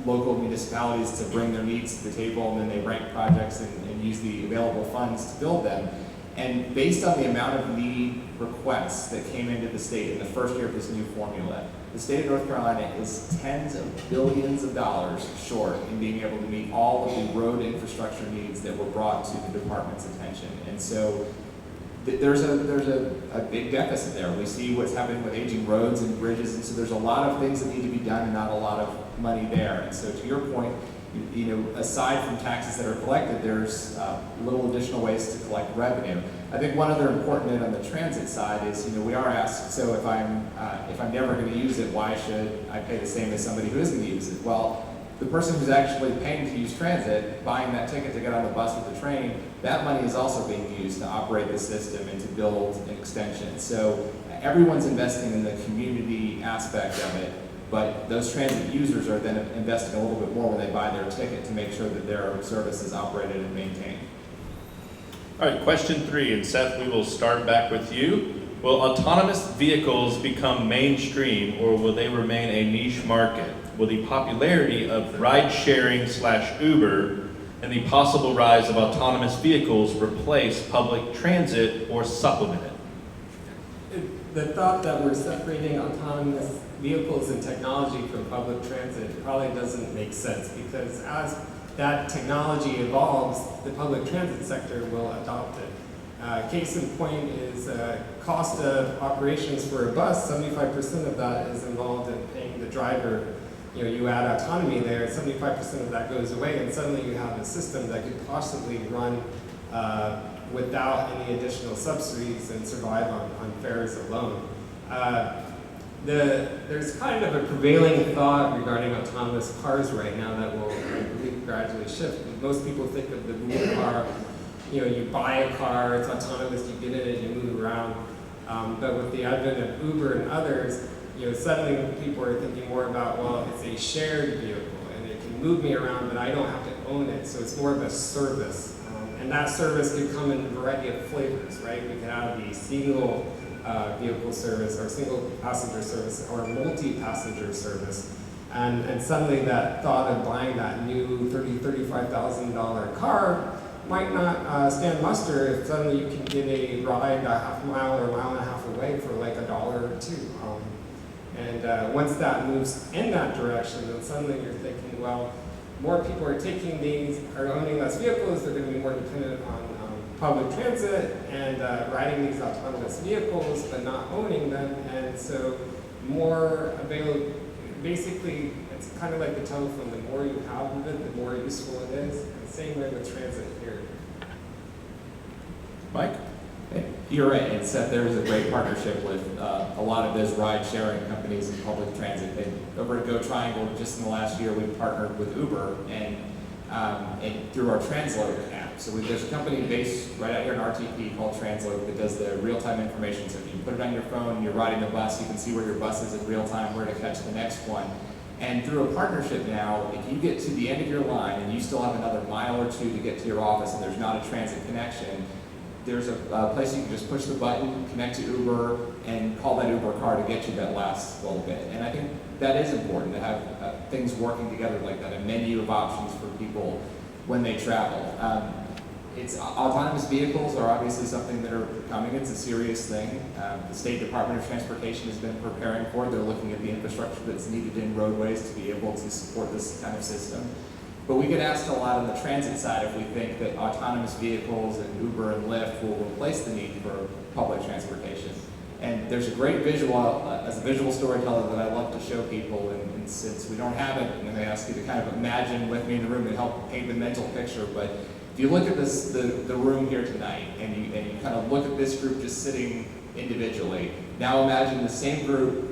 local municipalities to bring their needs to the table, and then they rank projects and use the available funds to build them. And based on the amount of need requests that came into the state in the first year of this new formula, the state of North Carolina is tens of billions of dollars short in being able to meet all of the road infrastructure needs that were brought to the department's attention. And so there's a big deficit there. We see what's happening with aging roads and bridges, and so there's a lot of things that need to be done and not a lot of money there. And so to your point, aside from taxes that are collected, there's little additional ways to collect revenue. I think one other important note on the transit side is, we are asked, so if I'm never going to use it, why should I pay the same as somebody who is going to use it? Well, the person who's actually paying to use transit, buying that ticket to get on the bus or the train, that money is also being used to operate the system and to build an extension. So everyone's investing in the community aspect of it. But those transit users are then investing a little bit more when they buy their ticket to make sure that their service is operated and maintained. All right, question 3, and Seth, we will start back with you. Will autonomous vehicles become mainstream, or will they remain a niche market? Will the popularity of ride-sharing/Uber and the possible rise of autonomous vehicles replace public transit or supplement it? The thought that we're separating autonomous vehicles and technology from public transit probably doesn't make sense, because as that technology evolves, the public transit sector will adopt it. Case in point is cost of operations for a bus. 75% of that is involved in paying the driver. You add autonomy there, 75% of that goes away, and suddenly you have a system that could possibly run without any additional subsidies and survive on fares alone. There's kind of a prevailing thought regarding autonomous cars right now that will gradually shift. Most people think of the Uber car. You buy a car, it's autonomous, you get in it, you move around. But with the advent of Uber and others, suddenly people are thinking more about, well, it's a shared vehicle and it can move me around, but I don't have to own it. So it's more of a service. And that service could come in a variety of flavors, right? We could have the single vehicle service or single passenger service or multi-passenger service. And suddenly that thought of buying that new $30,000-$35,000 car might not stand muster if suddenly you can get a ride a half mile or a mile and a half away for like $1 or $2. And once that moves in that direction, then suddenly you're thinking, well, more people are taking these, are owning less vehicles, they're going to be more dependent on public transit and riding these autonomous vehicles, but not owning them. And so more available, basically, it's kind of like the telephone. The more you have of it, the more useful it is. And same way with transit here. Mike? You're right, and Seth, there is a great partnership with a lot of those ride-sharing companies and public transit. And over at Go Triangle, just in the last year, we've partnered with Uber and through our Transload app. So there's a company based right out here in RTP called Transload that does the real-time information. So if you put it on your phone, you're riding the bus, you can see where your bus is in real time, where to catch the next one. And through a partnership now, if you get to the end of your line and you still have another mile or two to get to your office and there's not a transit connection, there's a place you can just push the button, connect to Uber, and call that Uber car to get you that last little bit. And I think that is important to have things working together like that, a menu of options for people when they travel. Autonomous vehicles are obviously something that are coming. It's a serious thing. The State Department of Transportation has been preparing for it. They're looking at the infrastructure that's needed in roadways to be able to support this kind of system. But we get asked a lot on the transit side if we think that autonomous vehicles and Uber and Lyft will replace the need for public transportation. And there's a great visual, as a visual storyteller, that I love to show people, and since we don't have it, I'm going to ask you to kind of imagine with me in the room and help paint the mental picture. But if you look at this, the room here tonight, and you kind of look at this group just sitting individually, now imagine the same group,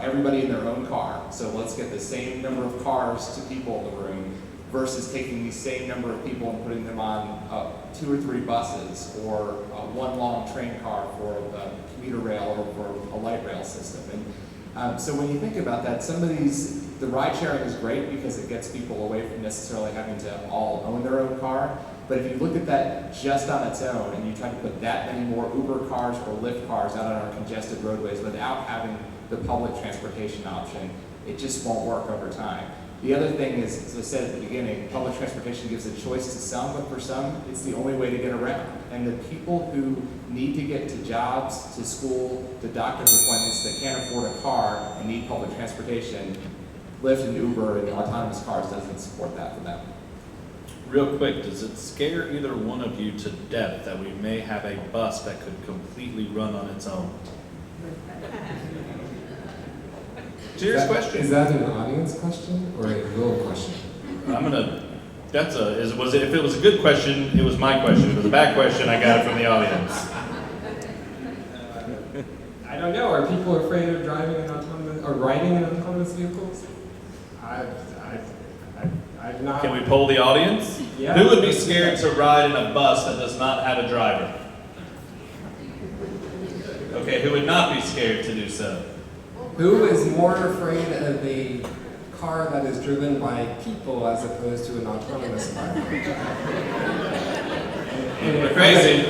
everybody in their own car. So let's get the same number of cars to people in the room versus taking the same number of people and putting them on 2 or 3 buses or one long train car for a commuter rail or for a light rail system. And so when you think about that, some of these, the ride sharing is great because it gets people away from necessarily having to all own their own car. But if you look at that just on its own and you try to put that many more Uber cars or Lyft cars out on our congested roadways without having the public transportation option, it just won't work over time. The other thing is, as I said at the beginning, public transportation gives a choice to some, but for some, it's the only way to get around. And the people who need to get to jobs, to school, to doctor's appointments that can't afford a car and need public transportation, Lyft and Uber and autonomous cars doesn't support that for them. Real quick, does it scare either one of you to death that we may have a bus that could completely run on its own? Serious question. Is that an audience question or a real question? If it was a good question, it was my question. If it was a bad question, I got it from the audience. I don't know. Are people afraid of driving an autonomous or riding in autonomous vehicles? I've not. Can we poll the audience? Yeah. Who would be scared to ride in a bus that does not have a driver? Okay, who would not be scared to do so? Who is more afraid of a car that is driven by people as opposed to an autonomous car? People are crazy.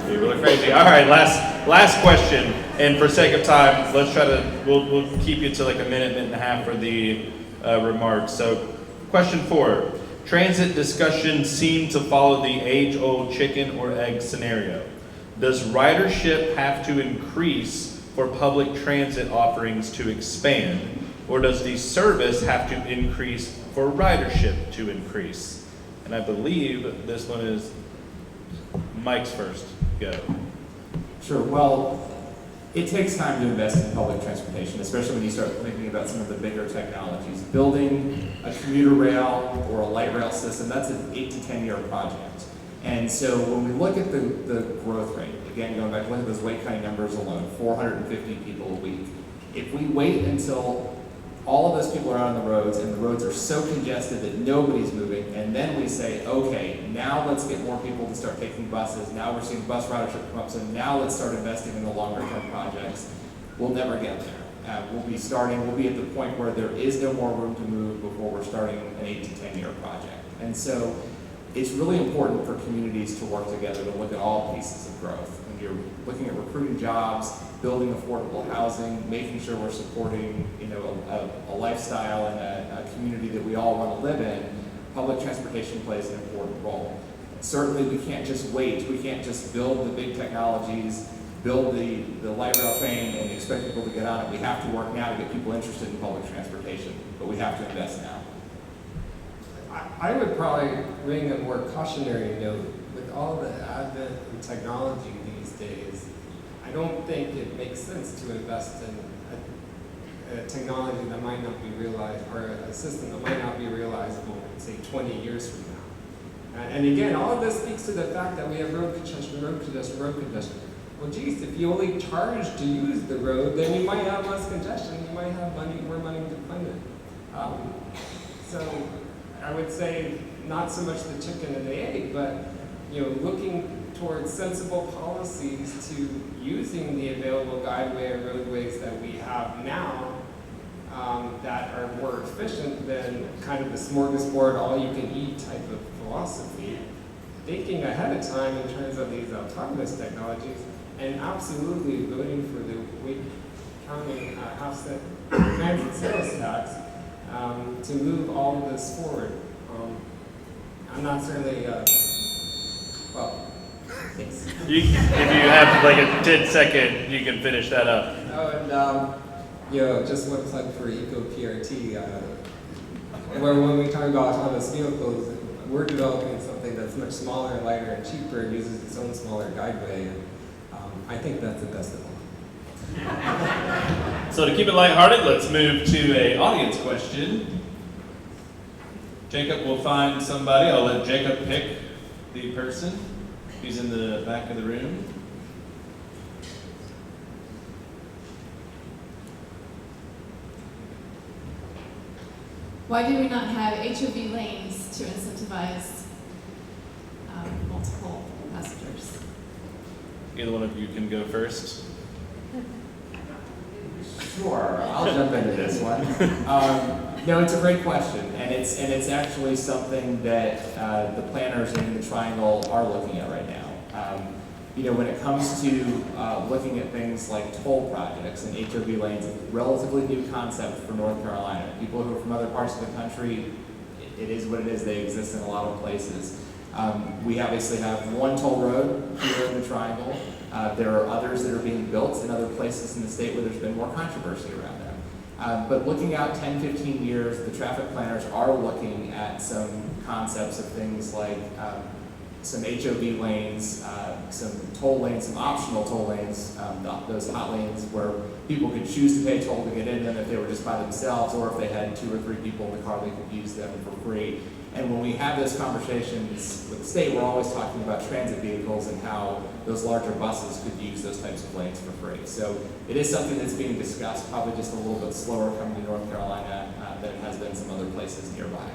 People are crazy. All right, last question. And for sake of time, let's try to, we'll keep you to like a minute and a half for the remarks. So question 4, transit discussions seem to follow the age-old chicken or egg scenario. Does ridership have to increase for public transit offerings to expand, or does the service have to increase for ridership to increase? And I believe this one is Mike's first. Go. Sure. Well, it takes time to invest in public transportation, especially when you start thinking about some of the bigger technologies. Building a commuter rail or a light rail system, that's an 8 to 10 year project. And so when we look at the growth rate, again, going back to look at those weight cutting numbers alone, 450 people a week. If we wait until all of those people are out on the roads and the roads are so congested that nobody's moving, and then we say, okay, now let's get more people to start taking buses. Now we're seeing bus ridership come up, so now let's start investing in the longer term projects. We'll never get there. We'll be at the point where there is no more room to move before we're starting an 8 to 10 year project. And so it's really important for communities to work together to look at all pieces of growth. When you're looking at recruiting jobs, building affordable housing, making sure we're supporting, a lifestyle and a community that we all want to live in, public transportation plays an important role. Certainly we can't just wait. We can't just build the big technologies build the light rail train and expect people to get on it. We have to work now to get people interested in public transportation, but we have to invest now. I would probably bring a more cautionary note. With all the advent in technology these days, I don't think it makes sense to invest in a technology that might not be realized, or a system that might not be realizable in, say, 20 years from now. And again, all of this speaks to the fact that we have road congestion. Well, geez, if you only charge to use the road, then you might have less congestion. You might have more money to fund it. So I would say not so much the chicken and the egg, but looking towards sensible policies to using the available guideway and roadways that we have now that are more efficient than kind of the smorgasbord, all-you-can-eat type of philosophy. Thinking ahead of time in terms of these autonomous technologies, and absolutely voting for the Wake County half-cent transit sales tax to move all of this forward. I'm not certainly, well, thanks. If you have like a 10-second, you can finish that up. Oh, and just one plug for EcoPRT, where when we talk about autonomous vehicles, we're developing something that's much smaller, lighter, and cheaper, and uses its own smaller guideway, and I think that's the best of all. So to keep it lighthearted, let's move to an audience question. Jacob will find somebody. I'll let Jacob pick the person. He's in the back of the room. Why do we not have HOV lanes to incentivize multiple passengers? Either one of you can go first. Sure, I'll jump into this one. No, it's a great question, and it's actually something that the planners in the Triangle are looking at right now. When it comes to looking at things like toll projects and HOV lanes, a relatively new concept for North Carolina. People who are from other parts of the country, it is what it is. They exist in a lot of places. We obviously have one toll road here in the Triangle. There are others that are being built in other places in the state where there's been more controversy around them. But looking out 10, 15 years, the traffic planners are looking at some concepts of things like some HOV lanes, some toll lanes, some optional toll lanes, those hot lanes where people could choose to pay toll to get in them if they were just by themselves, or if they had 2 or 3 people in the car, they could use them for free. And when we have those conversations with the state, we're always talking about transit vehicles and how those larger buses could use those types of lanes for free. So it is something that's being discussed, probably just a little bit slower coming to North Carolina than it has been some other places nearby.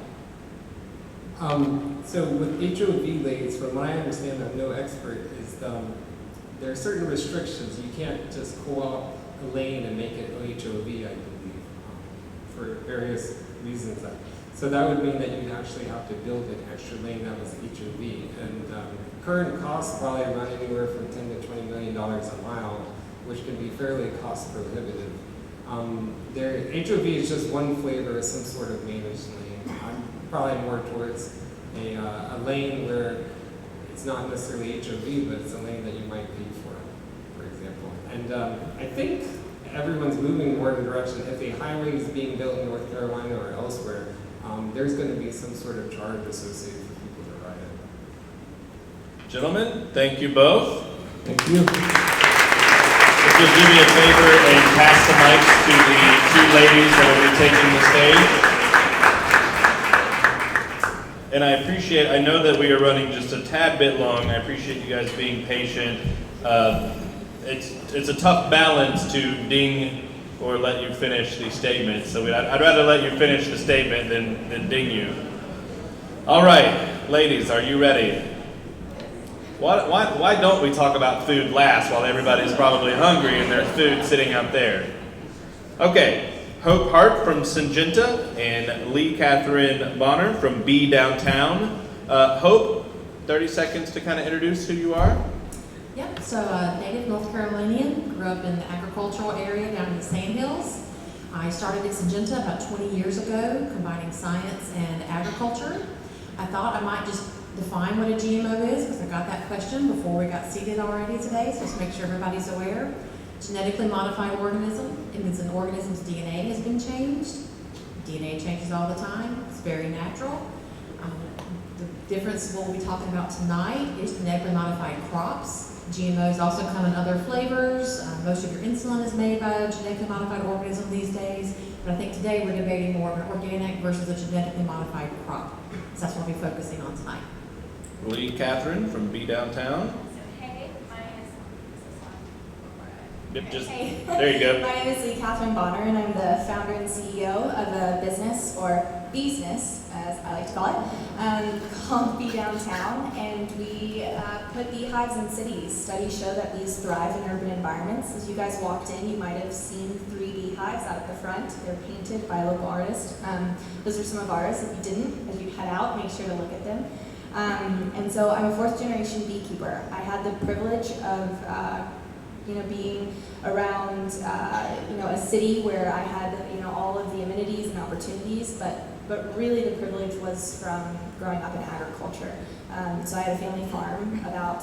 So with HOV lanes, from what I understand, I'm no expert, is there are certain restrictions. You can't just pull out a lane and make it HOV, I believe, for various reasons. So that would mean that you'd actually have to build an extra lane that was HOV. And current costs probably run anywhere from $10 to $20 million a mile, which can be fairly cost prohibitive. HOV is just one flavor of some sort of managed lane. I'm probably more towards a lane where it's not necessarily HOV, but it's a lane that you might pay for example. And I think everyone's moving more in the direction, if a highway is being built in North Carolina or elsewhere, there's going to be some sort of charge associated with people that ride it. Gentlemen, thank you both. Thank you. If you'll do me a favor and pass the mics to the 2 ladies that will be taking the stage. And I know that we are running just a tad bit long. I appreciate you guys being patient. It's a tough balance to ding or let you finish the statement. So I'd rather let you finish the statement than ding you. All right, ladies, are you ready? Why don't we talk about food last while everybody's probably hungry and there's food sitting out there? Okay, Hope Hart from Syngenta and Lee Catherine Bonner from B Downtown. Hope, 30 seconds to kind of introduce who you are. Yep, so native North Carolinian, grew up in the agricultural area down in the Sandhills. I started at Syngenta about 20 years ago, combining science and agriculture. I thought I might just define what a GMO is, because I got that question before we got seated already today, so just make sure everybody's aware. Genetically modified organism, it means an organism's DNA has been changed. DNA changes all the time, it's very natural. The difference what we'll be talking about tonight is genetically modified crops. GMOs also come in other flavors. Most of your insulin is made by a genetically modified organism these days, but I think today we're debating more of an organic versus a genetically modified crop. So that's what we'll be focusing on tonight. Lee Catherine from B Downtown. Hey, my name is. Yep, just Hey. there you go. My name is Lee Catherine Bonner, and I'm the founder and CEO of a business, or business, as I like to call it, called Be Downtown. And we put beehives in cities. Studies show that bees thrive in urban environments. As you guys walked in, you might have seen 3 beehives out at the front. They're painted by a local artist. Those are some of ours. If you didn't, as you head out, make sure to look at them. And so I'm a 4th generation beekeeper. I had the privilege of being around a city where I had all of the amenities and opportunities, but really the privilege was from growing up in agriculture. So I had a family farm about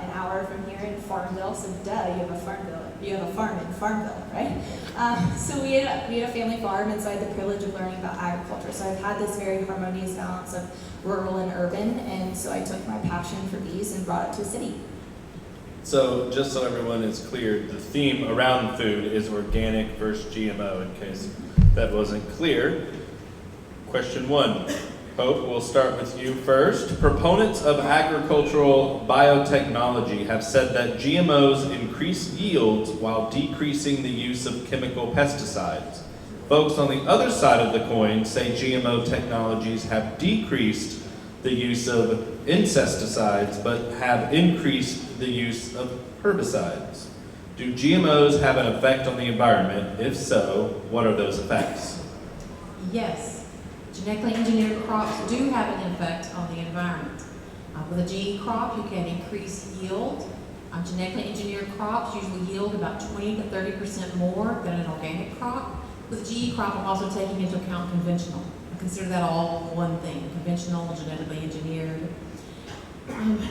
an hour from here in Farmville. So you have a farm in Farmville, right? So we had a family farm, and so I had the privilege of learning about agriculture. So I've had this very harmonious balance of rural and urban, and so I took my passion for bees and brought it to a city. So just so everyone is clear, the theme around food is organic versus GMO, in case that wasn't clear. Question 1. Hope, we'll start with you first. Proponents of agricultural biotechnology have said that GMOs increase yields while decreasing the use of chemical pesticides. Folks on the other side of the coin say GMO technologies have decreased the use of insecticides but have increased the use of herbicides. Do GMOs have an effect on the environment? If so, what are those effects? Yes, genetically engineered crops do have an effect on the environment. With a GE crop, you can increase yield. Genetically engineered crops usually yield about 20 to 30% more than an organic crop. With a GE crop, I'm also taking into account conventional. I consider that all one thing, conventional, genetically engineered.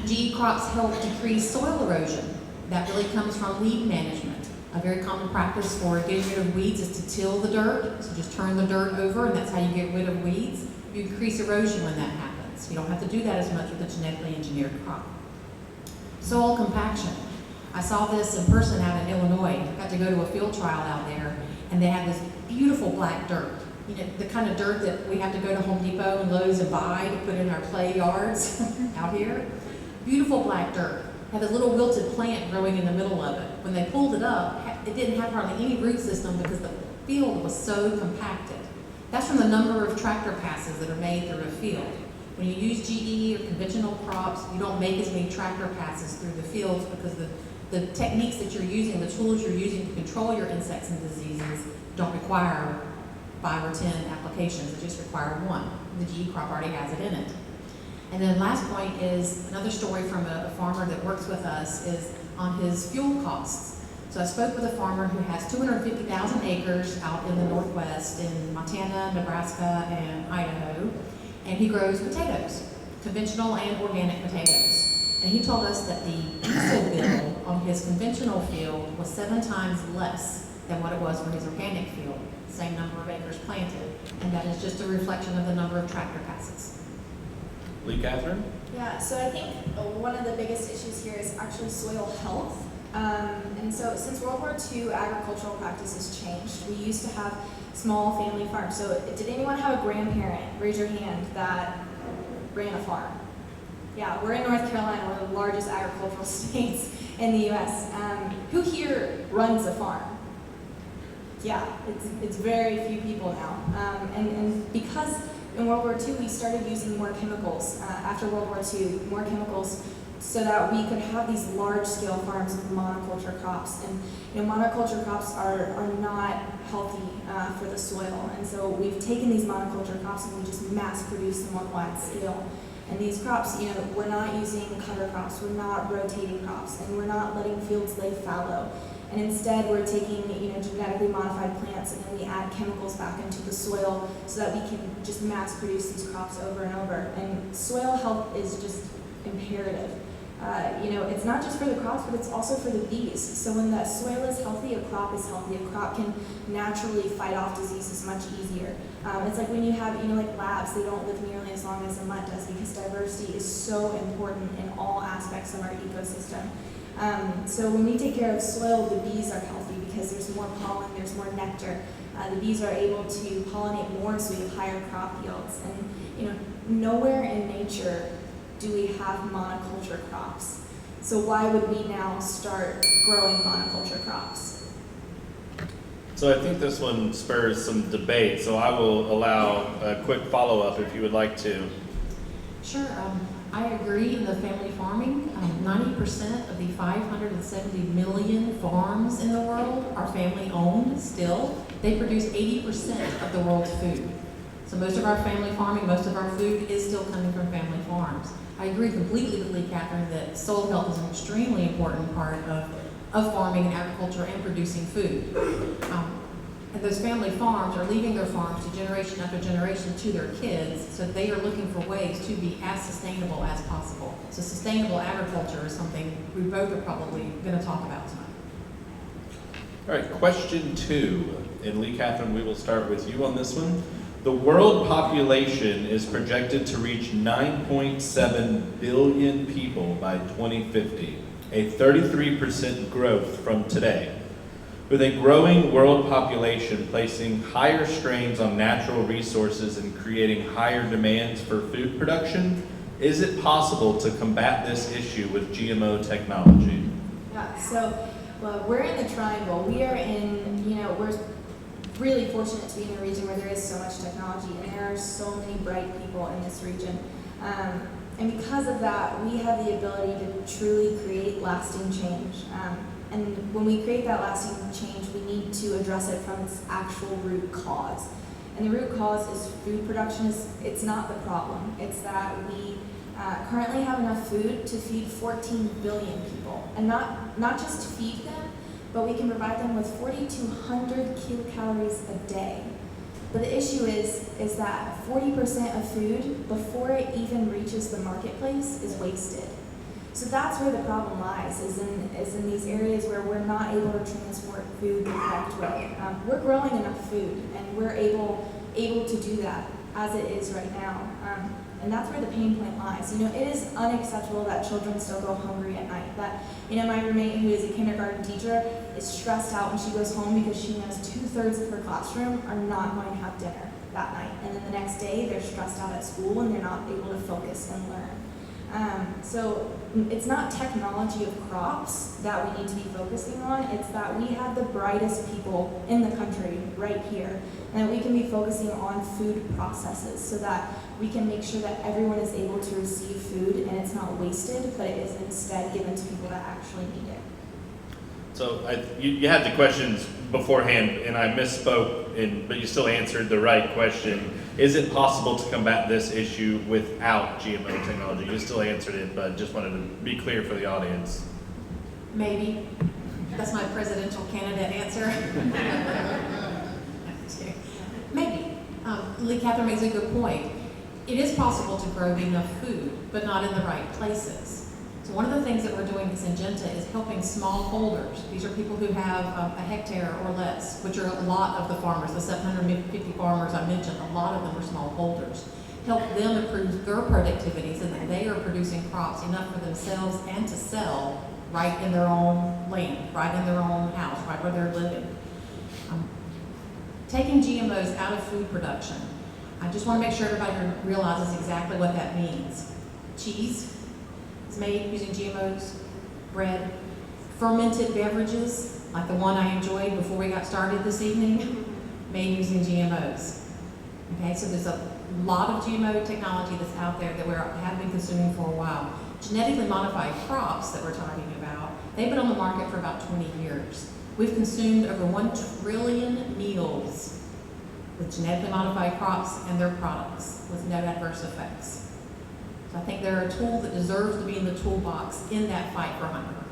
GE crops help decrease soil erosion. That really comes from weed management. A very common practice for getting rid of weeds is to till the dirt. So just turn the dirt over, and that's how you get rid of weeds. You increase erosion when that happens. You don't have to do that as much with a genetically engineered crop. Soil compaction. I saw this in person out in Illinois. I got to go to a field trial out there, and they had this beautiful black dirt. The kind of dirt that we have to go to Home Depot and Lowe's and buy to put in our play yards out here. Beautiful black dirt. Had a little wilted plant growing in the middle of it. When they pulled it up, it didn't have hardly any root system because the field was so compacted. That's from the number of tractor passes that are made through a field. When you use GE or conventional crops, you don't make as many tractor passes through the fields because the techniques that you're using, the tools you're using to control your insects and diseases don't require 5 or 10 applications, it just require 1. The GE crop already has it in it. And then last point is another story from a farmer that works with us is on his fuel costs. So I spoke with a farmer who has 250,000 acres out in the Northwest in Montana, Nebraska, and Idaho, and he grows potatoes, conventional and organic potatoes. And he told us that the diesel bill on his conventional field was 7 times less than what it was for his organic field, same number of acres planted, and that is just a reflection of the number of tractor passes. Lee Catherine? Yeah, so I think one of the biggest issues here is actually soil health. And so since World War II, agricultural practices changed. We used to have small family farms. So did anyone have a grandparent, raise your hand, that ran a farm? Yeah, we're in North Carolina, one of the largest agricultural states in the US. Who here runs a farm? Yeah, it's very few people now. And because in World War II, we started using more chemicals. After World War II, more chemicals so that we could have these large-scale farms of monoculture crops. And monoculture crops are not healthy for the soil. And so we've taken these monoculture crops and we just mass-produce them on wide scale. And these crops, we're not using cover crops, we're not rotating crops, and we're not letting fields lay fallow. And instead, we're taking, genetically modified plants and then we add chemicals back into the soil so that we can just mass produce these crops over and over. And soil health is just imperative. It's not just for the crops, but it's also for the bees. So when the soil is healthy, a crop is healthy. A crop can naturally fight off diseases much easier. It's like when you have, like labs, they don't live nearly as long as a mud does because diversity is so important in all aspects of our ecosystem. So when we take care of soil, the bees are healthy because there's more pollen, there's more nectar. The bees are able to pollinate more, so we have higher crop yields. And nowhere in nature do we have monoculture crops. So why would we now start growing monoculture crops? So I think this one spurs some debate, so I will allow a quick follow-up if you would like to. Sure, I agree in the family farming. 90% of the 570 million farms in the world are family owned still. They produce 80% of the world's food. So most of our family farming, most of our food is still coming from family farms. I agree completely with Lee Catherine that soil health is an extremely important part of farming and agriculture and producing food. And those family farms are leaving their farms to generation after generation to their kids, so they are looking for ways to be as sustainable as possible. So sustainable agriculture is something we both are probably going to talk about tonight. All right, question 2. And Lee Catherine, we will start with you on this one. The world population is projected to reach 9.7 billion people by 2050, a 33% growth from today. With a growing world population placing higher strains on natural resources and creating higher demands for food production, is it possible to combat this issue with GMO technology? Yeah, so we're in the triangle. We are in, we're really fortunate to be in a region where there is so much technology and there are so many bright people in this region. And because of that, we have the ability to truly create lasting change. And when we create that lasting change, we need to address it from its actual root cause. And the root cause is food production. It's not the problem. It's that we currently have enough food to feed 14 billion people. And not just to feed them, but we can provide them with 4,200 kilocalories a day. But the issue is that 40% of food, before it even reaches the marketplace, is wasted. So that's where the problem lies, is in these areas where we're not able to transport food the correct way. We're growing enough food, and we're able to do that as it is right now. And that's where the pain point lies. It is unacceptable that children still go hungry at night. That, my roommate, who is a kindergarten teacher, is stressed out when she goes home because she knows 2/3 of her classroom are not going to have dinner that night. And then the next day, they're stressed out at school and they're not able to focus and learn. So it's not technology of crops that we need to be focusing on, it's that we have the brightest people in the country right here, and that we can be focusing on food processes so that we can make sure that everyone is able to receive food and it's not wasted, but it is instead given to people that actually need it. So you had the questions beforehand, and I misspoke, but you still answered the right question. Is it possible to combat this issue without GMO technology? You still answered it, but just wanted to be clear for the audience. Maybe. That's my presidential candidate answer. Maybe. Lee Catherine makes a good point. It is possible to grow enough food, but not in the right places. So one of the things that we're doing at Syngenta is helping smallholders. These are people who have a hectare or less, which are a lot of the farmers, the 750 farmers I mentioned, a lot of them are smallholders. Help them improve their productivity so that they are producing crops enough for themselves and to sell right in their own land, right in their own house, right where they're living. Taking GMOs out of food production, I just want to make sure everybody realizes exactly what that means. Cheese is made using GMOs, bread, fermented beverages, like the one I enjoyed before we got started this evening, made using GMOs. Okay, so there's a lot of GMO technology that's out there that we have been consuming for a while. Genetically modified crops that we're talking about, they've been on the market for about 20 years. We've consumed over 1 trillion meals with genetically modified crops and their products with no adverse effects. So I think they're a tool that deserves to be in the toolbox in that fight for hunger.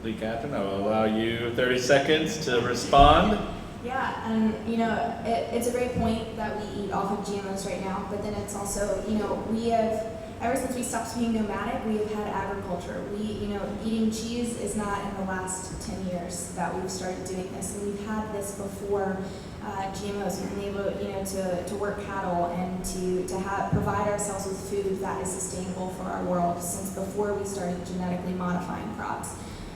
Lee Catherine, I will allow you 30 seconds to respond. Yeah, and it's a great point that we eat off of GMOs right now, but then it's also, we have, ever since we stopped being nomadic, we have had agriculture. Eating cheese is not in the last 10 years that we've started doing this, and we've had this before GMOs. We've been able, to work cattle and to provide ourselves with food that is sustainable for our world since before we started genetically modifying crops.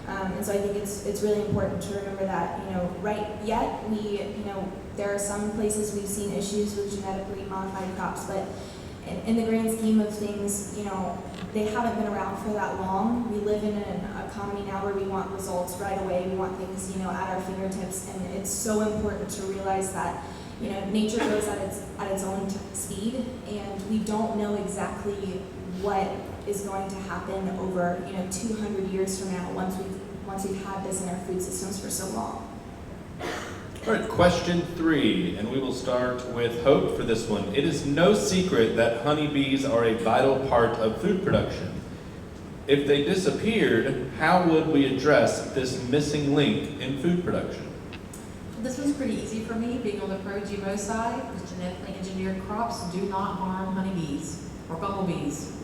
And so I think it's really important to remember that, there are some places we've seen issues with genetically modified crops, but in the grand scheme of things, they haven't been around for that long. We live in an economy now where we want results right away. We want things, at our fingertips, and it's so important to realize that, nature goes at its own speed, and we don't know exactly what is going to happen over 200 years from now once we've had this in our food systems for so long. All right, question 3, and we will start with Hope for this one. It is no secret that honeybees are a vital part of food production. If they disappeared, how would we address this missing link in food production? This one's pretty easy for me, being on the pro-GMO side, because genetically engineered crops do not harm honeybees or bumblebees.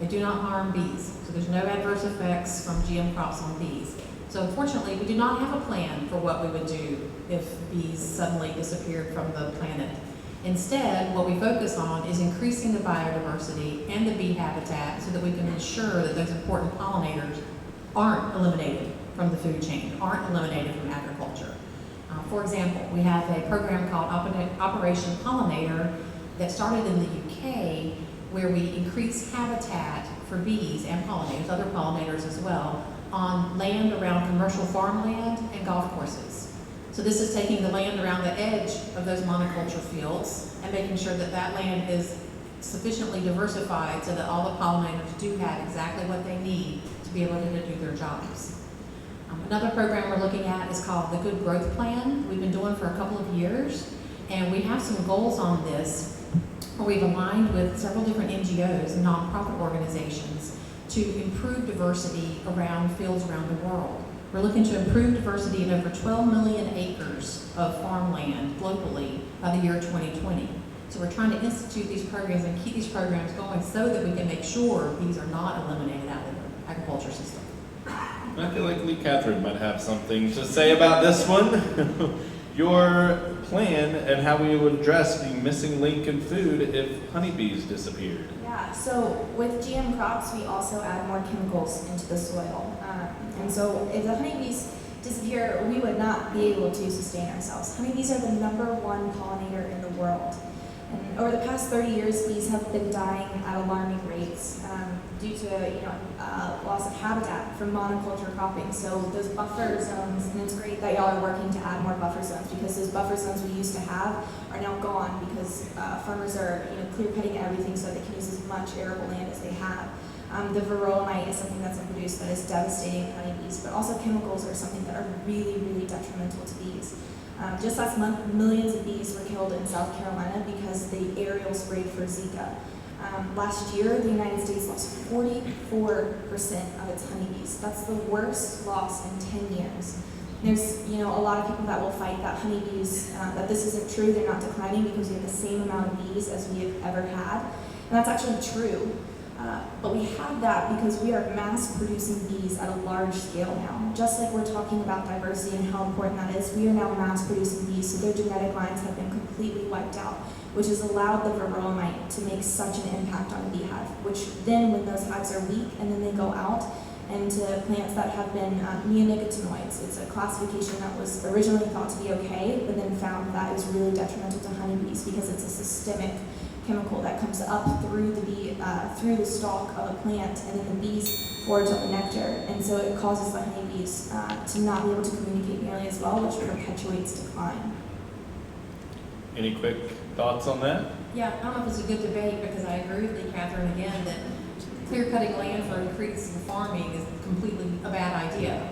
They do not harm bees, so there's no adverse effects from GM crops on bees. So unfortunately, we do not have a plan for what we would do if bees suddenly disappeared from the planet. Instead, what we focus on is increasing the biodiversity and the bee habitat so that we can ensure that those important pollinators aren't eliminated from the food chain, aren't eliminated from agriculture. For example, we have a program called Operation Pollinator that started in the UK, where we increase habitat for bees and pollinators, other pollinators as well, on land around commercial farmland and golf courses. So this is taking the land around the edge of those monoculture fields and making sure that that land is sufficiently diversified so that all the pollinators do have exactly what they need to be able to do their jobs. Another program we're looking at is called the Good Growth Plan. We've been doing for a couple of years, and we have some goals on this where we've aligned with several different NGOs and nonprofit organizations to improve diversity around fields around the world. We're looking to improve diversity in over 12 million acres of farmland globally by the year 2020. So we're trying to institute these programs and keep these programs going so that we can make sure bees are not eliminated out of the agriculture system. I feel like Lee Catherine might have something to say about this one. Your plan and how we would address the missing link in food if honeybees disappeared. Yeah, so with GM crops, we also add more chemicals into the soil. And so if the honeybees disappear, we would not be able to sustain ourselves. Honeybees are the #1 pollinator in the world. And over the past 30 years, bees have been dying at alarming rates due to loss of habitat from monoculture cropping. So those buffer zones, and it's great that y'all are working to add more buffer zones, because those buffer zones we used to have are now gone because farmers are clear cutting everything so they can use as much arable land as they have. The varroa mite is something that's introduced that is devastating honeybees, but also chemicals are something that are really, really detrimental to bees. Just last month, millions of bees were killed in South Carolina because they aerial sprayed for Zika. Last year, the United States lost 44% of its honeybees. That's the worst loss in 10 years. There's a lot of people that will fight that honeybees, that this isn't true, they're not declining because we have the same amount of bees as we have ever had. And that's actually true. But we have that because we are mass producing bees at a large scale now. Just like we're talking about diversity and how important that is, we are now mass producing bees, so their genetic lines have been completely wiped out, which has allowed the varroa mite to make such an impact on a beehive, which then when those hives are weak and then they go out into plants that have been neonicotinoids. It's a classification that was originally thought to be okay, but then found that is really detrimental to honeybees because it's a systemic chemical that comes up through through the stalk of a plant, and then the bees forage up the nectar, and so it causes the honeybees to not be able to communicate nearly as well, which perpetuates decline. Any quick thoughts on that? Yeah, I don't know if it's a good debate, because I agree with Lee Catherine again that clear cutting land for increasing farming is completely a bad idea.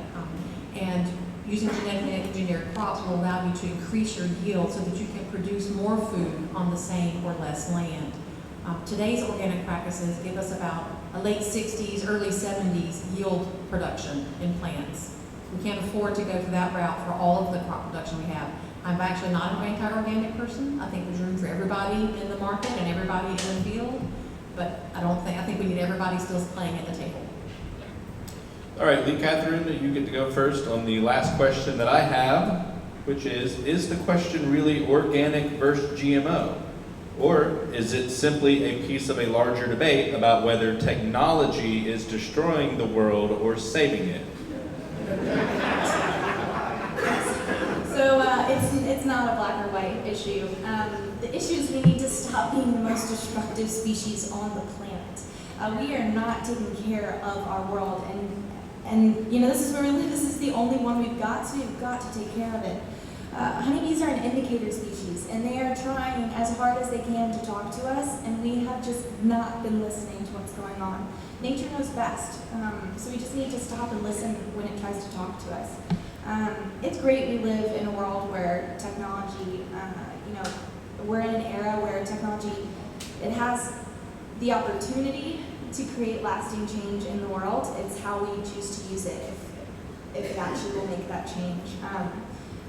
And using genetically engineered crops will allow you to increase your yield so that you can produce more food on the same or less land. Today's organic practices give us about a late 60s, early 70s yield production in plants. We can't afford to go through that route for all of the crop production we have. I'm actually not an anti-organic person. I think there's room for everybody in the market and everybody in the field, but I think we need everybody still playing at the table. All right, Lee Catherine, you get to go first on the last question that I have, which is the question really organic versus GMO? Or is it simply a piece of a larger debate about whether technology is destroying the world or saving it? So it's not a black or white issue. The issue is we need to stop being the most destructive species on the planet. We are not taking care of our world, and you know, this is where we live. This is the only one we've got, so we've got to take care of it. Honeybees are an indicator species, and they are trying as hard as they can to talk to us, and we have just not been listening to what's going on. Nature knows best, so we just need to stop and listen when it tries to talk to us. It's great we live in a world where technology, you know, we're in an era where technology, it has the opportunity to create lasting change in the world. It's how we choose to use it, if it actually will make that change.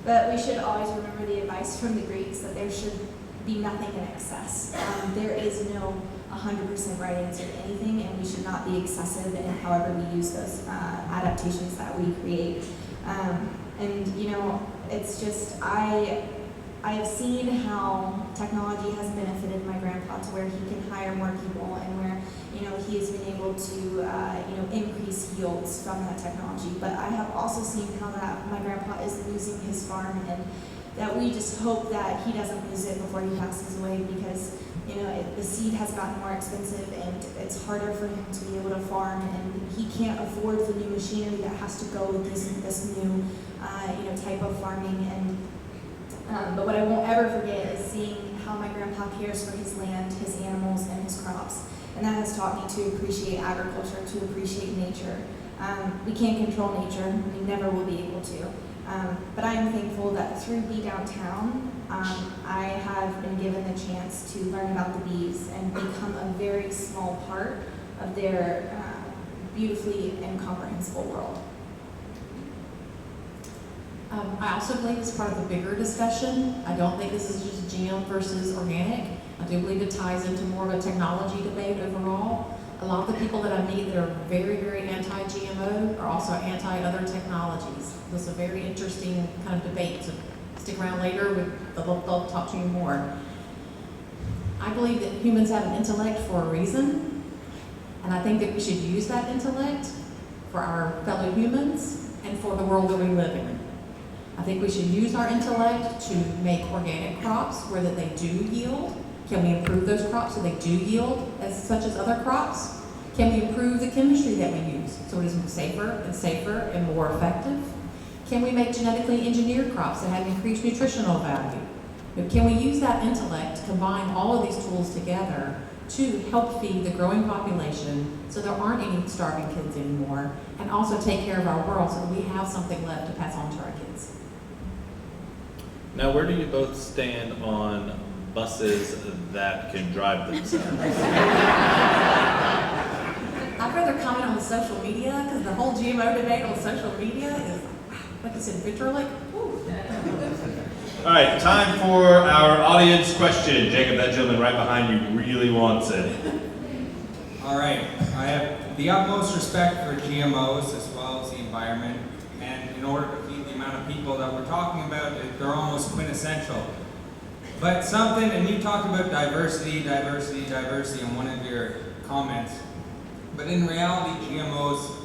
But we should always remember the advice from the Greeks that there should be nothing in excess. There is no 100% right answer to anything, and we should not be excessive in however we use those adaptations that we create. And you know, it's just, I've seen how technology has benefited my grandpa to where he can hire more people, and where, you know, he has been able to, you know, increase yields from that technology. But I have also seen how that my grandpa is losing his farm, and that we just hope that he doesn't lose it before he passes away, because, you know, the seed has gotten more expensive, and it's harder for him to be able to farm, and he can't afford the new machinery that has to go with this new, you know, type of farming. And but what I won't ever forget is seeing how my grandpa cares for his land, his animals, and his crops. And that has taught me to appreciate agriculture, to appreciate nature. We can't control nature, we never will be able to. But I am thankful that through Bee Downtown, I have been given the chance to learn about the bees and become a very small part of their beautifully incomprehensible world. I also believe it's part of the bigger discussion. I don't think this is just GM versus organic. I do believe it ties into more of a technology debate overall. A lot of the people that I meet that are very, very anti-GMO are also anti-other technologies. This is a very interesting kind of debate, so stick around later, they'll talk to you more. I believe that humans have an intellect for a reason, and I think that we should use that intellect for our fellow humans and for the world that we live in. I think we should use our intellect to make organic crops where that they do yield. Can we improve those crops so they do yield such as other crops? Can we improve the chemistry that we use so it is safer and more effective? Can we make genetically engineered crops that have increased nutritional value? Can we use that intellect to combine all of these tools together to help feed the growing population so there aren't any starving kids anymore, and also take care of our world so that we have something left to pass on to our kids? Now, where do you both stand on buses that can drive themselves? I'd rather comment on the social media, because the whole GMO debate on social media is, like I said, vitriolic. All right, time for our audience question. Jacob, that gentleman right behind you really wants it. All right, I have the utmost respect for GMOs as well as the environment, and in order to feed the amount of people that we're talking about, they're almost quintessential. But something, and you talked about diversity in one of your comments, but in reality, GMOs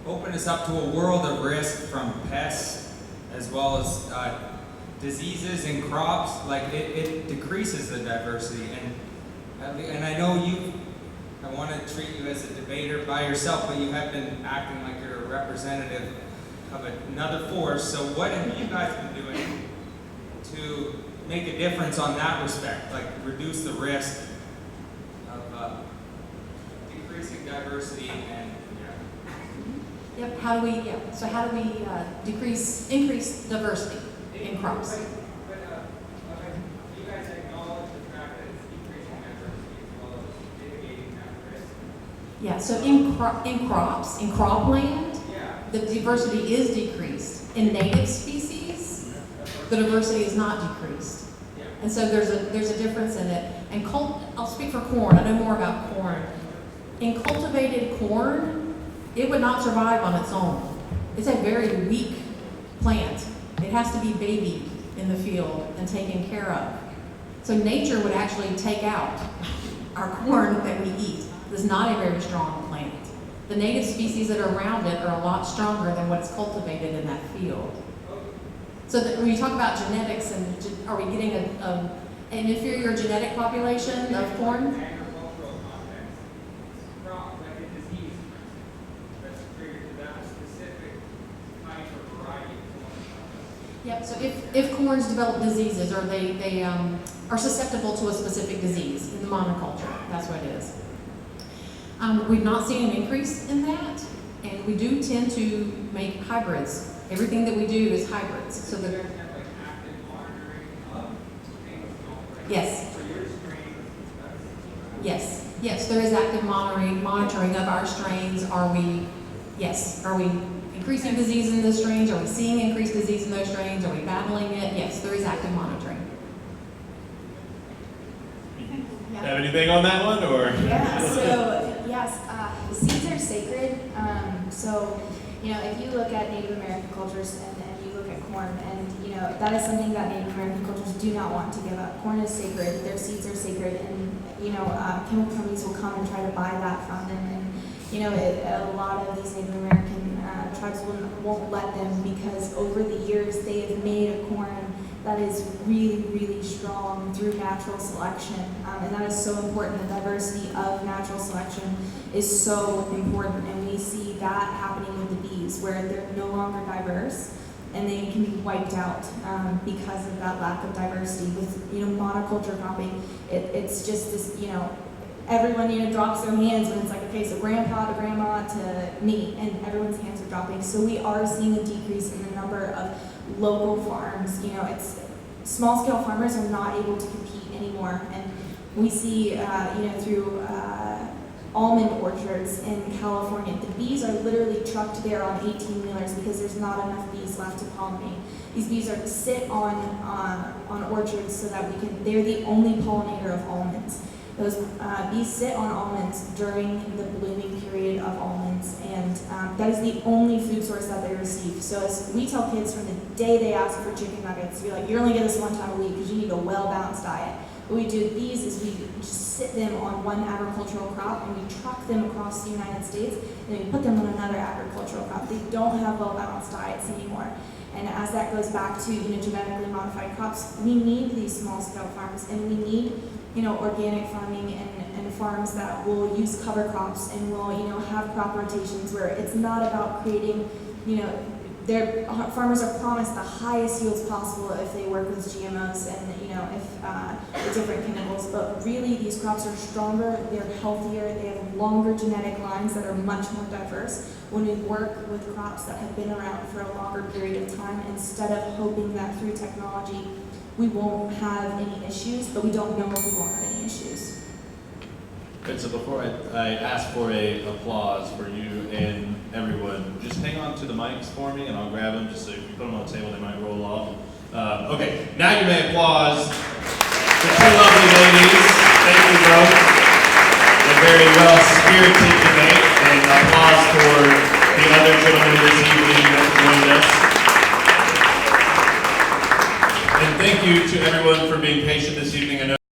open us up to a world of risk from pests as well as diseases in crops. Like it decreases the diversity, and I know I want to treat you as a debater by yourself, but you have been acting like you're a representative of another force. So what have you guys been doing to make a difference on that respect, like reduce the risk of decreasing diversity and Yep. How do we increase diversity in crops? But you guys acknowledge the fact that it's decreasing diversity as well as mitigating that risk? Yeah, so in crops, in cropland, the diversity is decreased. In native species, the diversity is not decreased. And so there's a difference in it. And I'll speak for corn. I know more about corn. In cultivated corn, it would not survive on its own. It's a very weak plant. It has to be babied in the field and taken care of. So nature would actually take out our corn that we eat. It's not a very strong plant. The native species that are around it are a lot stronger than what's cultivated in that field. So that when you talk about genetics, and are we getting an inferior genetic population of corn? Agricultural context, crop, like a disease, that's triggered to that specific type or variety of corn. Yep, so if corns develop diseases, or they are susceptible to a specific disease in the monoculture, that's what it is. We've not seen an increase in that, and we do tend to make hybrids. Everything that we do is hybrids. So You guys have like active monitoring of things going right? Yes. For your strains, Yes, there is active monitoring of our strains. Are we increasing disease in the strains? Are we seeing increased disease in those strains? Are we battling it? Yes, there is active monitoring. Have anything on that one, or? Yeah, so, yes, seeds are sacred. So, if you look at Native American cultures and you look at corn, and, that is something that Native American cultures do not want to give up. Corn is sacred, their seeds are sacred, and, chemical companies will come and try to buy that from them. And, a lot of these Native American tribes won't let them, because over the years they have made a corn that is really, really strong through natural selection. And that is so important. The diversity of natural selection is so important. And we see that happening with the bees, where they're no longer diverse and they can be wiped out because of that lack of diversity. With monoculture cropping, it's just this, everyone drops their hands when it's like, okay, so grandpa to grandma to me, and everyone's hands are dropping. So we are seeing a decrease in the number of local farms. It's small scale farmers are not able to compete anymore, and we see through almond orchards in California, the bees are literally trucked there on 18-wheelers because there's not enough bees left to pollinate. These bees are sit on orchards so that they're the only pollinator of almonds. Those bees sit on almonds during the blooming period of almonds, and that is the only food source that they receive. So as we tell kids from the day they ask for chicken nuggets, you're like, you're only get this one time a week because you need a well-balanced diet. What we do with these is we just sit them on one agricultural crop, and we truck them across the United States, and we put them on another agricultural crop. They don't have well-balanced diets anymore. And as that goes back to genetically modified crops, we need these small-scale farms, and we need organic farming and farms that will use cover crops and will have crop rotations, where it's not about creating their farmers are promised the highest yields possible if they work with GMOs and if the different chemicals, but really these crops are stronger, they're healthier, they have longer genetic lines that are much more diverse when we work with crops that have been around for a longer period of time, instead of hoping that through technology we won't have any issues, but we don't know if we won't have any issues. Good, so before I ask for a applause for you and everyone, just hang on to the mics for me and I'll grab them, just so if you put them on the table they might roll off. Okay, now you may applause the two lovely ladies. Thank you both. A very well-spirited debate, and applause for the other gentlemen this evening that joined us. And thank you to everyone for being patient this evening. I know